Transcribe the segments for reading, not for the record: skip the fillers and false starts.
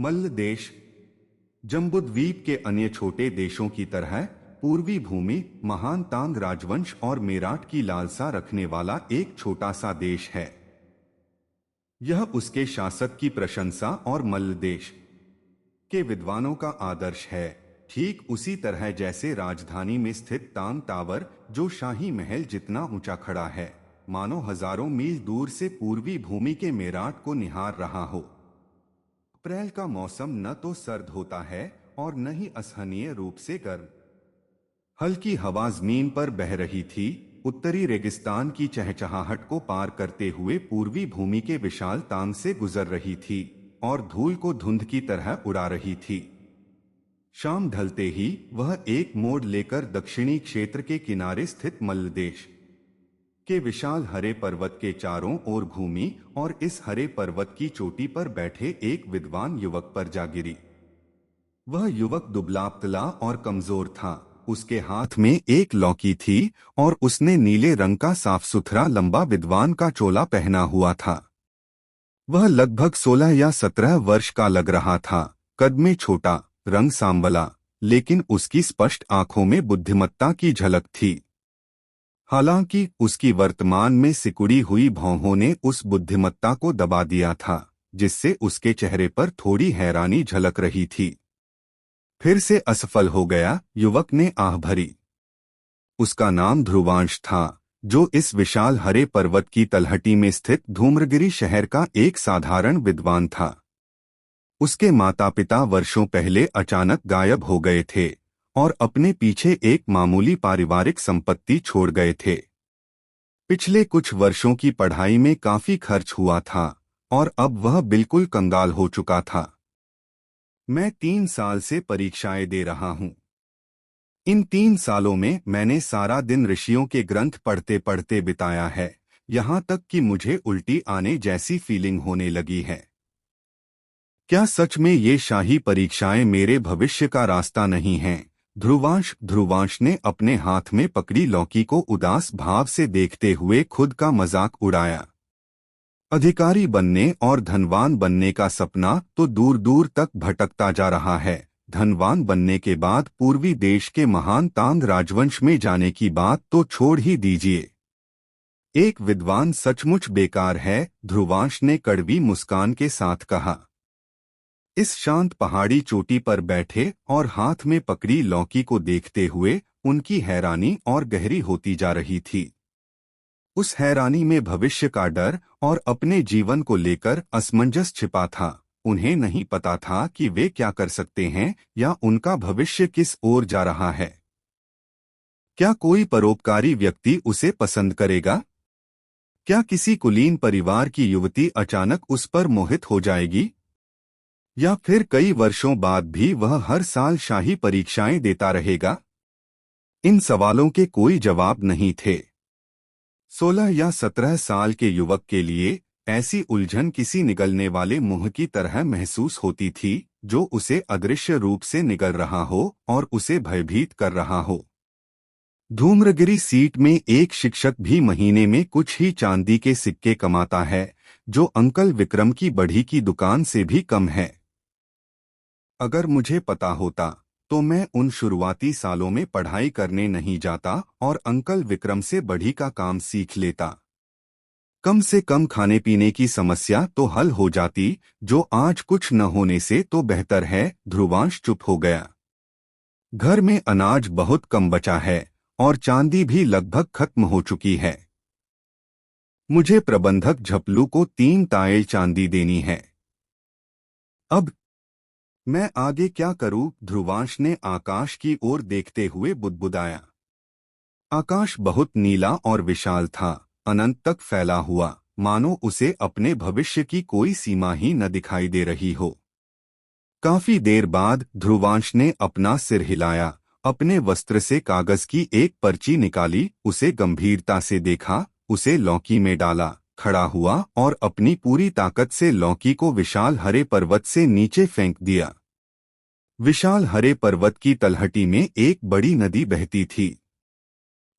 मल्ल देश जम्बूद्वीप के अन्य छोटे देशों की तरह पूर्वी भूमि महान तांग राजवंश और मेराठ की लालसा रखने वाला एक छोटा सा देश है। यह उसके शासक की प्रशंसा और मल्ल देश के विद्वानों का आदर्श है, ठीक उसी तरह जैसे राजधानी में स्थित तांग टावर, जो शाही महल जितना ऊंचा खड़ा है, मानो हजारों मील दूर से पूर्वी भूमि के मेराठ को निहार रहा हो। अप्रैल का मौसम न तो सर्द होता है और न ही असहनीय रूप से गर्म। हल्की हवा जमीन पर बह रही थी, उत्तरी रेगिस्तान की चहचहाहट को पार करते हुए पूर्वी भूमि के विशाल तांग से गुजर रही थी और धूल को धुंध की तरह उड़ा रही थी। शाम ढलते ही वह एक मोड़ लेकर दक्षिणी क्षेत्र के किनारे स्थित मल्लदेश के विशाल हरे पर्वत के चारों ओर घूमी और इस हरे पर्वत की चोटी पर बैठे एक विद्वान युवक पर जा गिरी। वह युवक दुबला पतला और कमजोर था। उसके हाथ में एक लौकी थी और उसने नीले रंग का साफ सुथरा लंबा विद्वान का चोला पहना हुआ था। वह लगभग 16 या 17 वर्ष का लग रहा था, कद में छोटा, रंग सांवला, लेकिन उसकी स्पष्ट आंखों में बुद्धिमत्ता की झलक थी। हालांकि उसकी वर्तमान में सिकुड़ी हुई भौहों ने उस बुद्धिमत्ता को दबा दिया था, जिससे उसके चेहरे पर थोड़ी हैरानी झलक रही थी। फिर से असफल हो गया, युवक ने आह भरी। उसका नाम ध्रुवांश था, जो इस विशाल हरे पर्वत की तलहटी में स्थित धूम्रगिरी शहर का एक साधारण विद्वान था। उसके माता पिता वर्षों पहले अचानक गायब हो गए थे और अपने पीछे एक मामूली पारिवारिक संपत्ति छोड़ गए थे। पिछले कुछ वर्षों की पढ़ाई में काफी खर्च हुआ था और अब वह बिल्कुल कंगाल हो चुका था। मैं 3 साल से परीक्षाएं दे रहा हूं। इन 3 सालों में मैंने सारा दिन ऋषियों के ग्रंथ पढ़ते पढ़ते बिताया है, यहां तक कि मुझे उल्टी आने जैसी फीलिंग होने लगी है। क्या सच में ये शाही परीक्षाएं मेरे भविष्य का रास्ता नहीं हैं? ध्रुवांश ने अपने हाथ में पकड़ी लौकी को उदास भाव से देखते हुए खुद का मजाक उड़ाया। अधिकारी बनने और धनवान बनने का सपना तो दूर दूर तक भटकता जा रहा है। धनवान बनने के बाद पूर्वी देश के महान तांग राजवंश में जाने की बात तो छोड़ ही दीजिए। एक विद्वान सचमुच बेकार है, ध्रुवांश ने कड़वी मुस्कान के साथ कहा। इस शांत पहाड़ी चोटी पर बैठे और हाथ में पकड़ी लौकी को देखते हुए उनकी हैरानी और गहरी होती जा रही थी। उस हैरानी में भविष्य का डर और अपने जीवन को लेकर असमंजस छिपा था। उन्हें नहीं पता था कि वे क्या कर सकते हैं या उनका भविष्य किस ओर जा रहा है। क्या कोई परोपकारी व्यक्ति उसे पसंद करेगा? क्या किसी कुलीन परिवार की युवती अचानक उस पर मोहित हो जाएगी? या फिर कई वर्षों बाद भी वह हर साल शाही परीक्षाएं देता रहेगा? इन सवालों के कोई जवाब नहीं थे। 16 या 17 साल के युवक के लिए ऐसी उलझन किसी निगलने वाले मुंह की तरह महसूस होती थी, जो उसे अदृश्य रूप से निगल रहा हो और उसे भयभीत कर रहा हो। धूम्रगिरी सीट में एक शिक्षक भी महीने में कुछ ही चांदी के सिक्के कमाता है, जो अंकल विक्रम की बढ़ी की दुकान से भी कम है। अगर मुझे पता होता तो मैं उन शुरुआती सालों में पढ़ाई करने नहीं जाता और अंकल विक्रम से बढ़ी का काम सीख लेता। कम से कम खाने पीने की समस्या तो हल हो जाती, जो आज कुछ न होने से तो बेहतर है। ध्रुवांश चुप हो गया। घर में अनाज बहुत कम बचा है और चांदी भी लगभग खत्म हो चुकी है। मुझे प्रबंधक झपलू को 3 ताये चांदी देनी है। अब मैं आगे क्या करूं? ध्रुवांश ने आकाश की ओर देखते हुए बुदबुदाया। आकाश बहुत नीला और विशाल था, अनंत तक फैला हुआ, मानो उसे अपने भविष्य की कोई सीमा ही न दिखाई दे रही हो। काफी देर बाद ध्रुवांश ने अपना सिर हिलाया, अपने वस्त्र से कागज की एक पर्ची निकाली, उसे गंभीरता से देखा, उसे लौकी में डाला, खड़ा हुआ और अपनी पूरी ताकत से लौकी को विशाल हरे पर्वत से नीचे फेंक दिया। विशाल हरे पर्वत की तलहटी में एक बड़ी नदी बहती थी।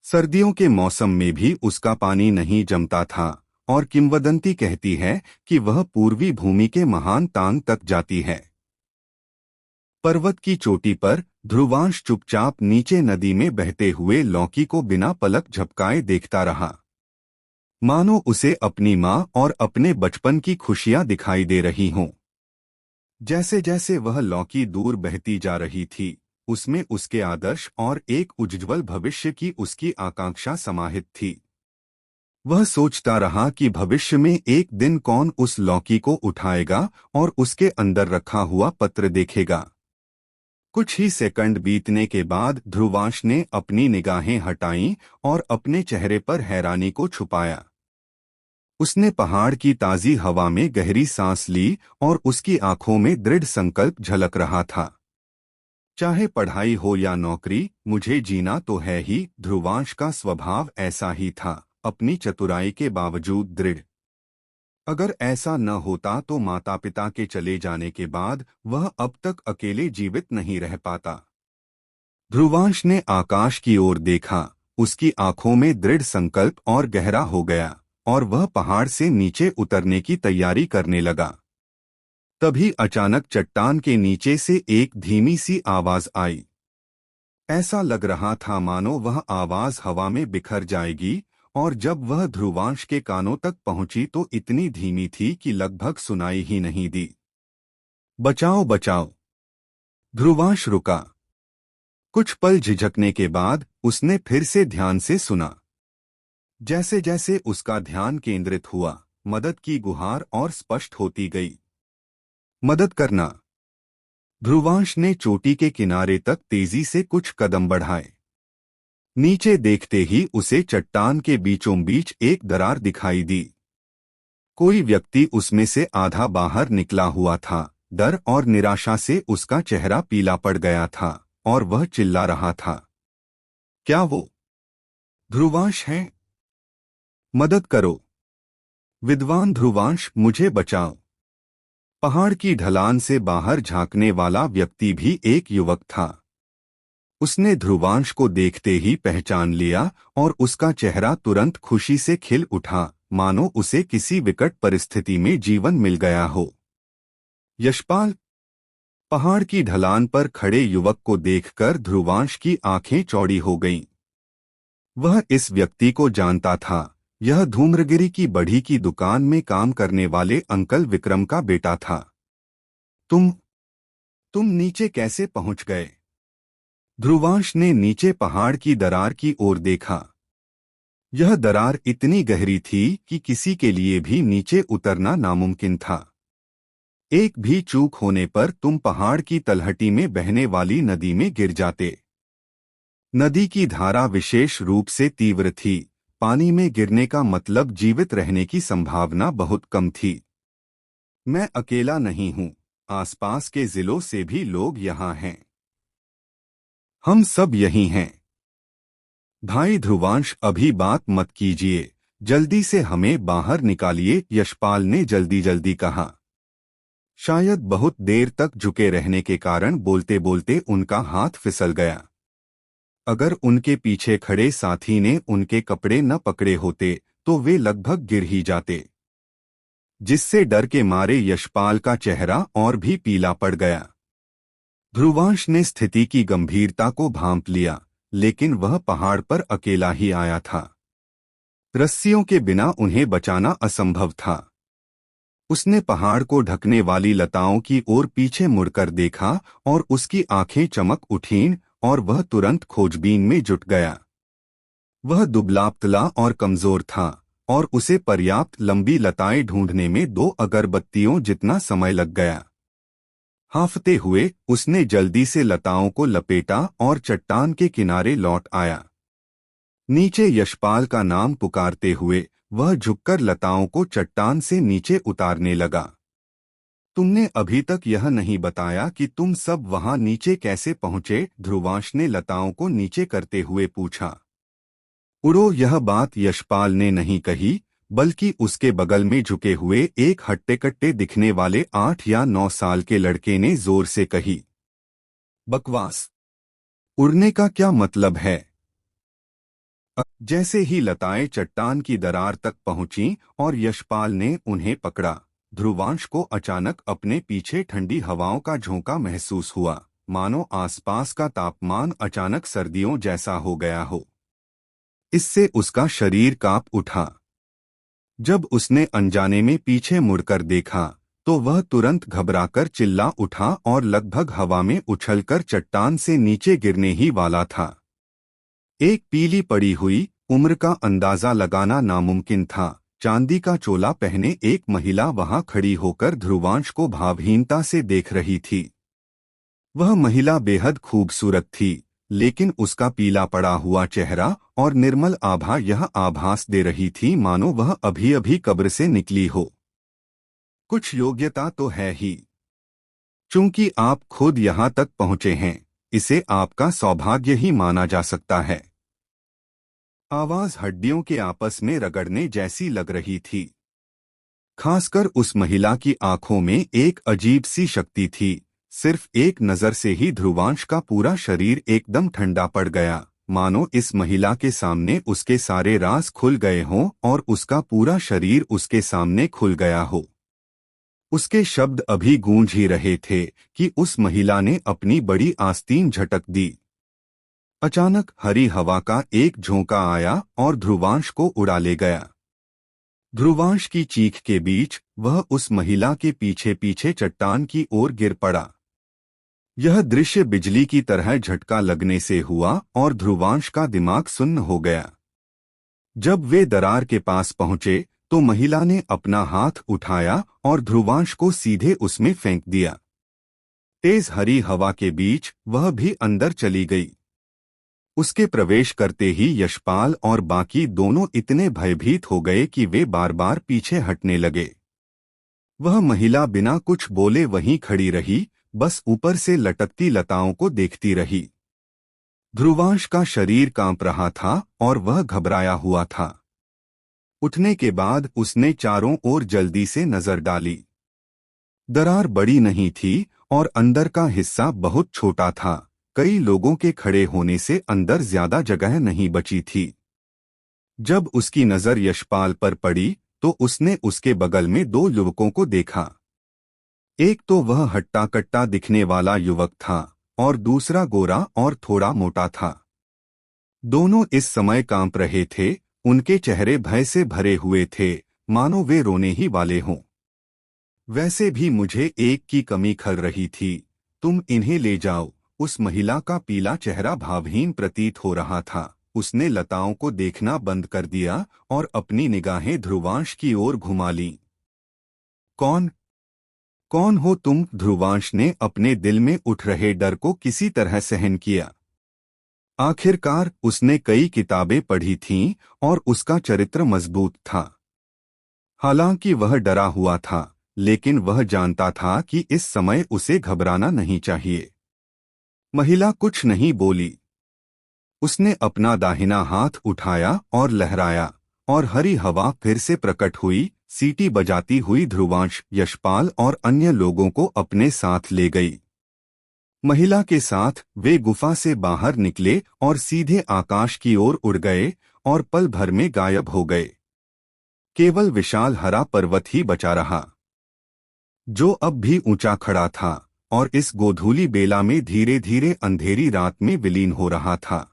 सर्दियों के मौसम में भी उसका पानी नहीं जमता था और किंवदंती कहती है कि वह पूर्वी भूमि के महान तांग तक जाती है। पर्वत की चोटी पर ध्रुवांश चुपचाप नीचे नदी में बहते हुए लौकी को बिना पलक झपकाए देखता रहा, मानो उसे अपनी माँ और अपने बचपन की खुशियां दिखाई दे रही हों। जैसे जैसे वह लौकी दूर बहती जा रही थी, उसमें उसके आदर्श और एक उज्ज्वल भविष्य की उसकी आकांक्षा समाहित थी। वह सोचता रहा कि भविष्य में एक दिन कौन उस लौकी को उठाएगा और उसके अंदर रखा हुआ पत्र देखेगा। कुछ ही सेकंड बीतने के बाद ध्रुवांश ने अपनी निगाहें हटाईं और अपने चेहरे पर हैरानी को छुपाया। उसने पहाड़ की ताजी हवा में गहरी सांस ली और उसकी आंखों में दृढ़ संकल्प झलक रहा था। चाहे पढ़ाई हो या नौकरी, मुझे जीना तो है ही। ध्रुवांश का स्वभाव ऐसा ही था, अपनी चतुराई के बावजूद दृढ़। अगर ऐसा न होता तो माता पिता के चले जाने के बाद वह अब तक अकेले जीवित नहीं रह पाता। ध्रुवांश ने आकाश की ओर देखा, उसकी आंखों में दृढ़ संकल्प और गहरा हो गया और वह पहाड़ से नीचे उतरने की तैयारी करने लगा। तभी अचानक चट्टान के नीचे से एक धीमी सी आवाज आई। ऐसा लग रहा था मानो वह आवाज हवा में बिखर जाएगी, और जब वह ध्रुवांश के कानों तक पहुंची तो इतनी धीमी थी कि लगभग सुनाई ही नहीं दी। बचाओ बचाओ! ध्रुवांश रुका। कुछ पल झिझकने के बाद उसने फिर से ध्यान से सुना। जैसे जैसे उसका ध्यान केंद्रित हुआ, मदद की गुहार और स्पष्ट होती गई। मदद करना! ध्रुवांश ने चोटी के किनारे तक तेजी से कुछ कदम बढ़ाए। नीचे देखते ही उसे चट्टान के बीचों बीच एक दरार दिखाई दी। कोई व्यक्ति उसमें से आधा बाहर निकला हुआ था। डर और निराशा से उसका चेहरा पीला पड़ गया था और वह चिल्ला रहा था। क्या वो ध्रुवांश है? मदद करो! विद्वान ध्रुवांश, मुझे बचाओ! पहाड़ की ढलान से बाहर झांकने वाला व्यक्ति भी एक युवक था। उसने ध्रुवांश को देखते ही पहचान लिया और उसका चेहरा तुरंत खुशी से खिल उठा, मानो उसे किसी विकट परिस्थिति में जीवन मिल गया हो। यशपाल! पहाड़ की ढलान पर खड़े युवक को देखकर ध्रुवांश की आंखें चौड़ी हो गईं। वह इस व्यक्ति को जानता था। यह धूम्रगिरी की बढ़ी की दुकान में काम करने वाले अंकल विक्रम का बेटा था। तुम नीचे कैसे पहुंच गए? ध्रुवांश ने नीचे पहाड़ की दरार की ओर देखा। यह दरार इतनी गहरी थी कि किसी के लिए भी नीचे उतरना नामुमकिन था। एक भी चूक होने पर तुम पहाड़ की तलहटी में बहने वाली नदी में गिर जाते। नदी की धारा विशेष रूप से तीव्र थी। पानी में गिरने का मतलब जीवित रहने की संभावना बहुत कम थी। मैं अकेला नहीं हूं, आसपास के जिलों से भी लोग यहाँ हैं। हम सब यही हैं। भाई ध्रुवांश, अभी बात मत कीजिए, जल्दी से हमें बाहर निकालिए, यशपाल ने जल्दी जल्दी कहा। शायद बहुत देर तक झुके रहने के कारण बोलते बोलते उनका हाथ फिसल गया। अगर उनके पीछे खड़े साथी ने उनके कपड़े न पकड़े होते तो वे लगभग गिर ही जाते, जिससे डर के मारे यशपाल का चेहरा और भी पीला पड़ गया। ध्रुवांश ने स्थिति की गंभीरता को भांप लिया, लेकिन वह पहाड़ पर अकेला ही आया था। रस्सियों के बिना उन्हें बचाना असंभव था। उसने पहाड़ को ढकने वाली लताओं की ओर पीछे मुड़कर देखा और उसकी आंखें चमक उठीं और वह तुरंत खोजबीन में जुट गया। वह दुबला-पतला और कमजोर था और उसे पर्याप्त लंबी लताएं ढूंढने में 2 अगरबत्तियों जितना समय लग गया। हांफते हुए उसने जल्दी से लताओं को लपेटा और चट्टान के किनारे लौट आया। नीचे यशपाल का नाम पुकारते हुए वह झुककर लताओं को चट्टान से नीचे उतारने लगा। तुमने अभी तक यह नहीं बताया कि तुम सब वहां नीचे कैसे पहुंचे? ध्रुवांश ने लताओं को नीचे करते हुए पूछा। उड़ो! यह बात यशपाल ने नहीं कही, बल्कि उसके बगल में झुके हुए एक हट्टे-कट्टे दिखने वाले 8 या 9 साल के लड़के ने जोर से कही। बकवास! उड़ने का क्या मतलब है? जैसे ही लताएं चट्टान की दरार तक पहुंचीं और यशपाल ने उन्हें पकड़ा, ध्रुवांश को अचानक अपने पीछे ठंडी हवाओं का झोंका महसूस हुआ। मानो आसपास का तापमान अचानक सर्दियों जैसा हो गया हो। इससे उसका शरीर कांप उठा। जब उसने अनजाने में पीछे मुड़कर देखा तो वह तुरंत घबराकर चिल्ला उठा और लगभग हवा में उछलकर चट्टान से नीचे गिरने ही वाला था। एक पीली पड़ी हुई उम्र का अंदाजा लगाना नामुमकिन था। चांदी का चोला पहने एक महिला वहां खड़ी होकर ध्रुवांश को भावहीनता से देख रही थी। वह महिला बेहद खूबसूरत थी, लेकिन उसका पीला पड़ा हुआ चेहरा और निर्मल आभा यह आभास दे रही थी मानो वह अभी अभी कब्र से निकली हो। कुछ योग्यता तो है ही। चूंकि आप खुद यहाँ तक पहुँचे हैं, इसे आपका सौभाग्य ही माना जा सकता है। आवाज हड्डियों के आपस में रगड़ने जैसी लग रही थी। खासकर उस महिला की आंखों में एक अजीब सी शक्ति थी। सिर्फ एक नजर से ही ध्रुवांश का पूरा शरीर एकदम ठंडा पड़ गया, मानो इस महिला के सामने उसके सारे राज खुल गए हों और उसका पूरा शरीर उसके सामने खुल गया हो। उसके शब्द अभी गूंज ही रहे थे कि उस महिला ने अपनी बड़ी आस्तीन झटक दी। अचानक हरी हवा का एक झोंका आया और ध्रुवांश को उड़ा ले गया। ध्रुवांश की चीख के बीच वह उस महिला के पीछे पीछे चट्टान की ओर गिर पड़ा। यह दृश्य बिजली की तरह झटका लगने से हुआ और ध्रुवांश का दिमाग सुन्न हो गया। जब वे दरार के पास पहुंचे तो महिला ने अपना हाथ उठाया और ध्रुवांश को सीधे उसमें फेंक दिया। तेज हरी हवा के बीच वह भी अंदर चली गई। उसके प्रवेश करते ही यशपाल और बाकी दोनों इतने भयभीत हो गए कि वे बार बार पीछे हटने लगे। वह महिला बिना कुछ बोले वहीं खड़ी रही, बस ऊपर से लटकती लताओं को देखती रही। ध्रुवांश का शरीर कांप रहा था और वह घबराया हुआ था। उठने के बाद उसने चारों ओर जल्दी से नजर डाली। दरार बड़ी नहीं थी और अंदर का हिस्सा बहुत छोटा था। कई लोगों के खड़े होने से अंदर ज्यादा जगह नहीं बची थी। जब उसकी नजर यशपाल पर पड़ी तो उसने उसके बगल में दो युवकों को देखा। एक तो वह हट्टा कट्टा दिखने वाला युवक था और दूसरा गोरा और थोड़ा मोटा था। दोनों इस समय कांप रहे थे। उनके चेहरे भय से भरे हुए थे, मानो वे रोने ही वाले हों। वैसे भी मुझे एक की कमी खल रही थी, तुम इन्हें ले जाओ। उस महिला का पीला चेहरा भावहीन प्रतीत हो रहा था। उसने लताओं को देखना बंद कर दिया और अपनी निगाहें ध्रुवांश की ओर घुमा लीं। कौन कौन हो तुम? ध्रुवांश ने अपने दिल में उठ रहे डर को किसी तरह सहन किया। आखिरकार उसने कई किताबें पढ़ी थीं और उसका चरित्र मजबूत था। हालांकि वह डरा हुआ था, लेकिन वह जानता था कि इस समय उसे घबराना नहीं चाहिए। महिला कुछ नहीं बोली। उसने अपना दाहिना हाथ उठाया और लहराया और हरी हवा फिर से प्रकट हुई। सीटी बजाती हुई ध्रुवांश, यशपाल और अन्य लोगों को अपने साथ ले गई। महिला के साथ वे गुफा से बाहर निकले और सीधे आकाश की ओर उड़ गए और पल भर में गायब हो गए। केवल विशाल हरा पर्वत ही बचा रहा, जो अब भी ऊंचा खड़ा था और इस गोधूली बेला में धीरे धीरे अंधेरी रात में विलीन हो रहा था।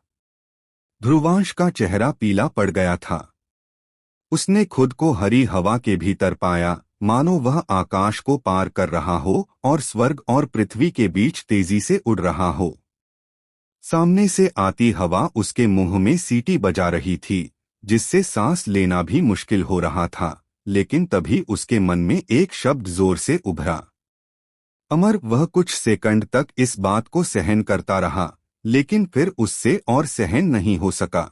ध्रुवांश का चेहरा पीला पड़ गया था। उसने खुद को हरी हवा के भीतर पाया, मानो वह आकाश को पार कर रहा हो और स्वर्ग और पृथ्वी के बीच तेजी से उड़ रहा हो। सामने से आती हवा उसके मुंह में सीटी बजा रही थी, जिससे सांस लेना भी मुश्किल हो रहा था। लेकिन तभी उसके मन में एक शब्द जोर से उभरा, अमर। वह कुछ सेकंड तक इस बात को सहन करता रहा, लेकिन फिर उससे और सहन नहीं हो सका।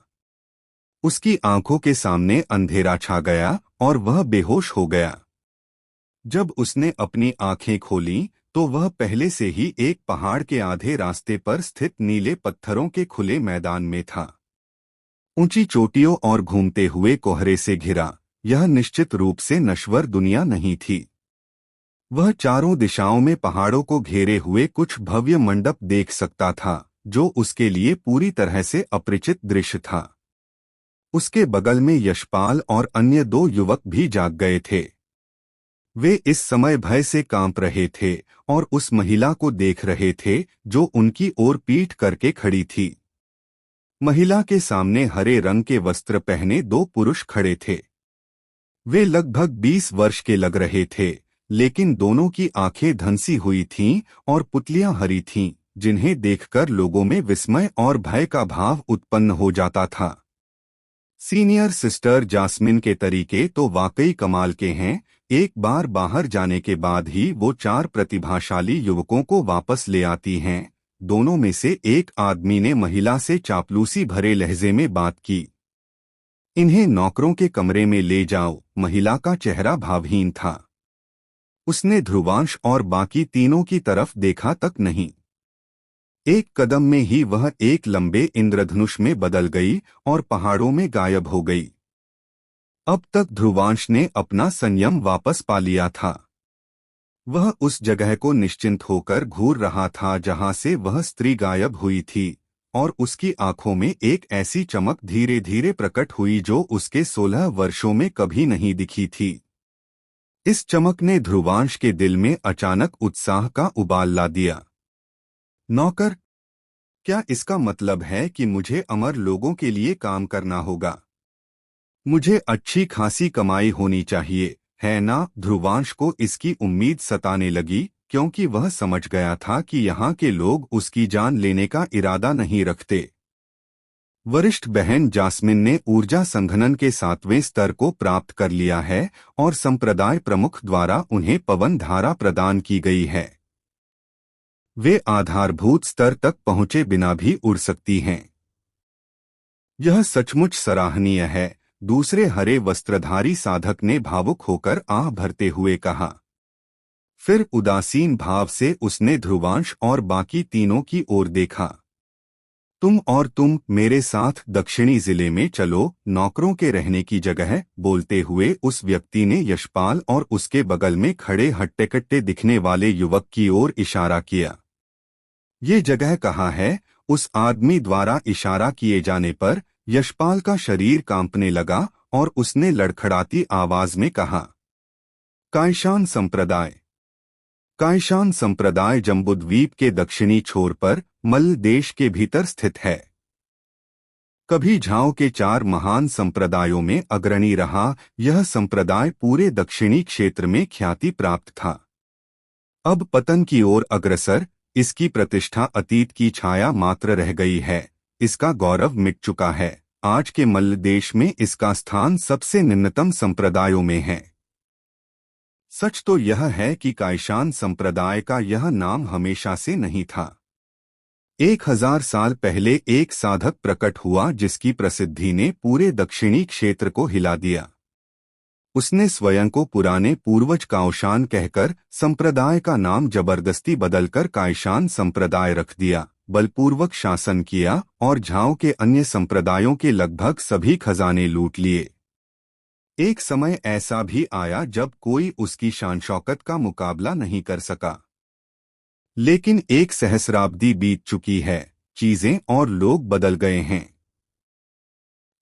उसकी आंखों के सामने अंधेरा छा गया और वह बेहोश हो गया। जब उसने अपनी आंखें खोलीं तो वह पहले से ही एक पहाड़ के आधे रास्ते पर स्थित नीले पत्थरों के खुले मैदान में था। ऊंची चोटियों और घूमते हुए कोहरे से घिरा यह निश्चित रूप से नश्वर दुनिया नहीं थी। वह चारों दिशाओं में पहाड़ों को घेरे हुए कुछ भव्य मंडप देख सकता था, जो उसके लिए पूरी तरह से अपरिचित दृश्य था। उसके बगल में यशपाल और अन्य दो युवक भी जाग गए थे। वे इस समय भय से कांप रहे थे और उस महिला को देख रहे थे जो उनकी ओर पीठ करके खड़ी थी। महिला के सामने हरे रंग के वस्त्र पहने दो पुरुष खड़े थे। वे लगभग 20 वर्ष के लग रहे थे, लेकिन दोनों की आंखें धंसी हुई थीं और पुतलियां हरी थीं, जिन्हें देखकर लोगों में विस्मय और भय का भाव उत्पन्न हो जाता था। सीनियर सिस्टर जास्मिन के तरीके तो वाकई कमाल के हैं। एक बार बाहर जाने के बाद ही वो 4 प्रतिभाशाली युवकों को वापस ले आती हैं। दोनों में से एक आदमी ने महिला से चापलूसी भरे लहजे में बात की। इन्हें नौकरों के कमरे में ले जाओ। महिला का चेहरा भावहीन था। उसने ध्रुवांश और बाकी तीनों की तरफ देखा तक नहीं। एक कदम में ही वह एक लंबे इंद्रधनुष में बदल गई और पहाड़ों में गायब हो गई। अब तक ध्रुवांश ने अपना संयम वापस पा लिया था। वह उस जगह को निश्चिंत होकर घूर रहा था जहां से वह स्त्री गायब हुई थी, और उसकी आंखों में एक ऐसी चमक धीरे धीरे प्रकट हुई जो उसके 16 वर्षों में कभी नहीं दिखी थी। इस चमक ने ध्रुवांश के दिल में अचानक उत्साह का उबाल ला दिया। नौकर? क्या इसका मतलब है कि मुझे अमर लोगों के लिए काम करना होगा? मुझे अच्छी खासी कमाई होनी चाहिए, है ना? ध्रुवांश को इसकी उम्मीद सताने लगी, क्योंकि वह समझ गया था कि यहाँ के लोग उसकी जान लेने का इरादा नहीं रखते। वरिष्ठ बहन जास्मिन ने ऊर्जा संघनन के 7वें स्तर को प्राप्त कर लिया है और संप्रदाय प्रमुख द्वारा उन्हें पवन धारा प्रदान की गई है। वे आधारभूत स्तर तक पहुंचे बिना भी उड़ सकती हैं। यह सचमुच सराहनीय है, दूसरे हरे वस्त्रधारी साधक ने भावुक होकर आह भरते हुए कहा। फिर उदासीन भाव से उसने ध्रुवांश और बाकी तीनों की ओर देखा। तुम मेरे साथ दक्षिणी जिले में चलो, नौकरों के रहने की जगह। बोलते हुए उस व्यक्ति ने यशपाल और उसके बगल में खड़े हट्टे-कट्टे दिखने वाले युवक की ओर इशारा किया। ये जगह कहाँ है? उस आदमी द्वारा इशारा किए जाने पर यशपाल का शरीर कांपने लगा और उसने लड़खड़ाती आवाज में कहा, कायशान संप्रदाय। कायशान संप्रदाय जम्बूद्वीप के दक्षिणी छोर पर मल्ल देश के भीतर स्थित है। कभी झाओ के 4 महान संप्रदायों में अग्रणी रहा, यह संप्रदाय पूरे दक्षिणी क्षेत्र में ख्याति प्राप्त था। अब पतन की ओर अग्रसर, इसकी प्रतिष्ठा अतीत की छाया मात्र रह गई है। इसका गौरव मिट चुका है। आज के मल्ल देश में इसका स्थान सबसे निम्नतम संप्रदायों में है। सच तो यह है कि कायशान संप्रदाय का यह नाम हमेशा से नहीं था। 1000 साल पहले एक साधक प्रकट हुआ जिसकी प्रसिद्धि ने पूरे दक्षिणी क्षेत्र को हिला दिया। उसने स्वयं को पुराने पूर्वज काओशान कहकर संप्रदाय का नाम जबरदस्ती बदलकर कायशान संप्रदाय रख दिया, बलपूर्वक शासन किया और झाओ के अन्य संप्रदायों के लगभग सभी खजाने लूट लिए। एक समय ऐसा भी आया जब कोई उसकी शान शौकत का मुकाबला नहीं कर सका। लेकिन एक सहस्राब्दी बीत चुकी है, चीजें और लोग बदल गए हैं।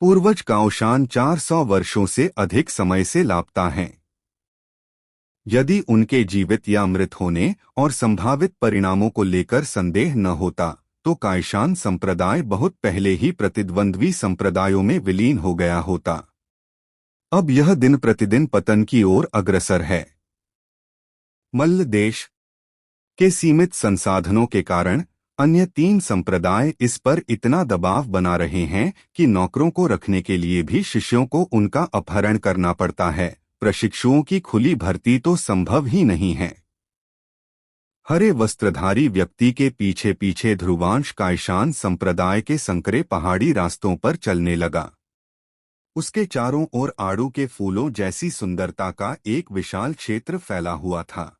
पूर्वज काओशान 400 वर्षों से अधिक समय से लापता हैं। यदि उनके जीवित या मृत होने और संभावित परिणामों को लेकर संदेह न होता, तो कायशान संप्रदाय बहुत पहले ही प्रतिद्वंद्वी संप्रदायों में विलीन हो गया होता। अब यह दिन प्रतिदिन पतन की ओर अग्रसर है। मल्ल देश के सीमित संसाधनों के कारण अन्य 3 संप्रदाय इस पर इतना दबाव बना रहे हैं कि नौकरों को रखने के लिए भी शिष्यों को उनका अपहरण करना पड़ता है। प्रशिक्षुओं की खुली भर्ती तो संभव ही नहीं है। हरे वस्त्रधारी व्यक्ति के पीछे पीछे ध्रुवांश कायशान संप्रदाय के संकरे पहाड़ी रास्तों पर चलने लगा। उसके चारों ओर आड़ू के फूलों जैसी सुंदरता का एक विशाल क्षेत्र फैला हुआ था।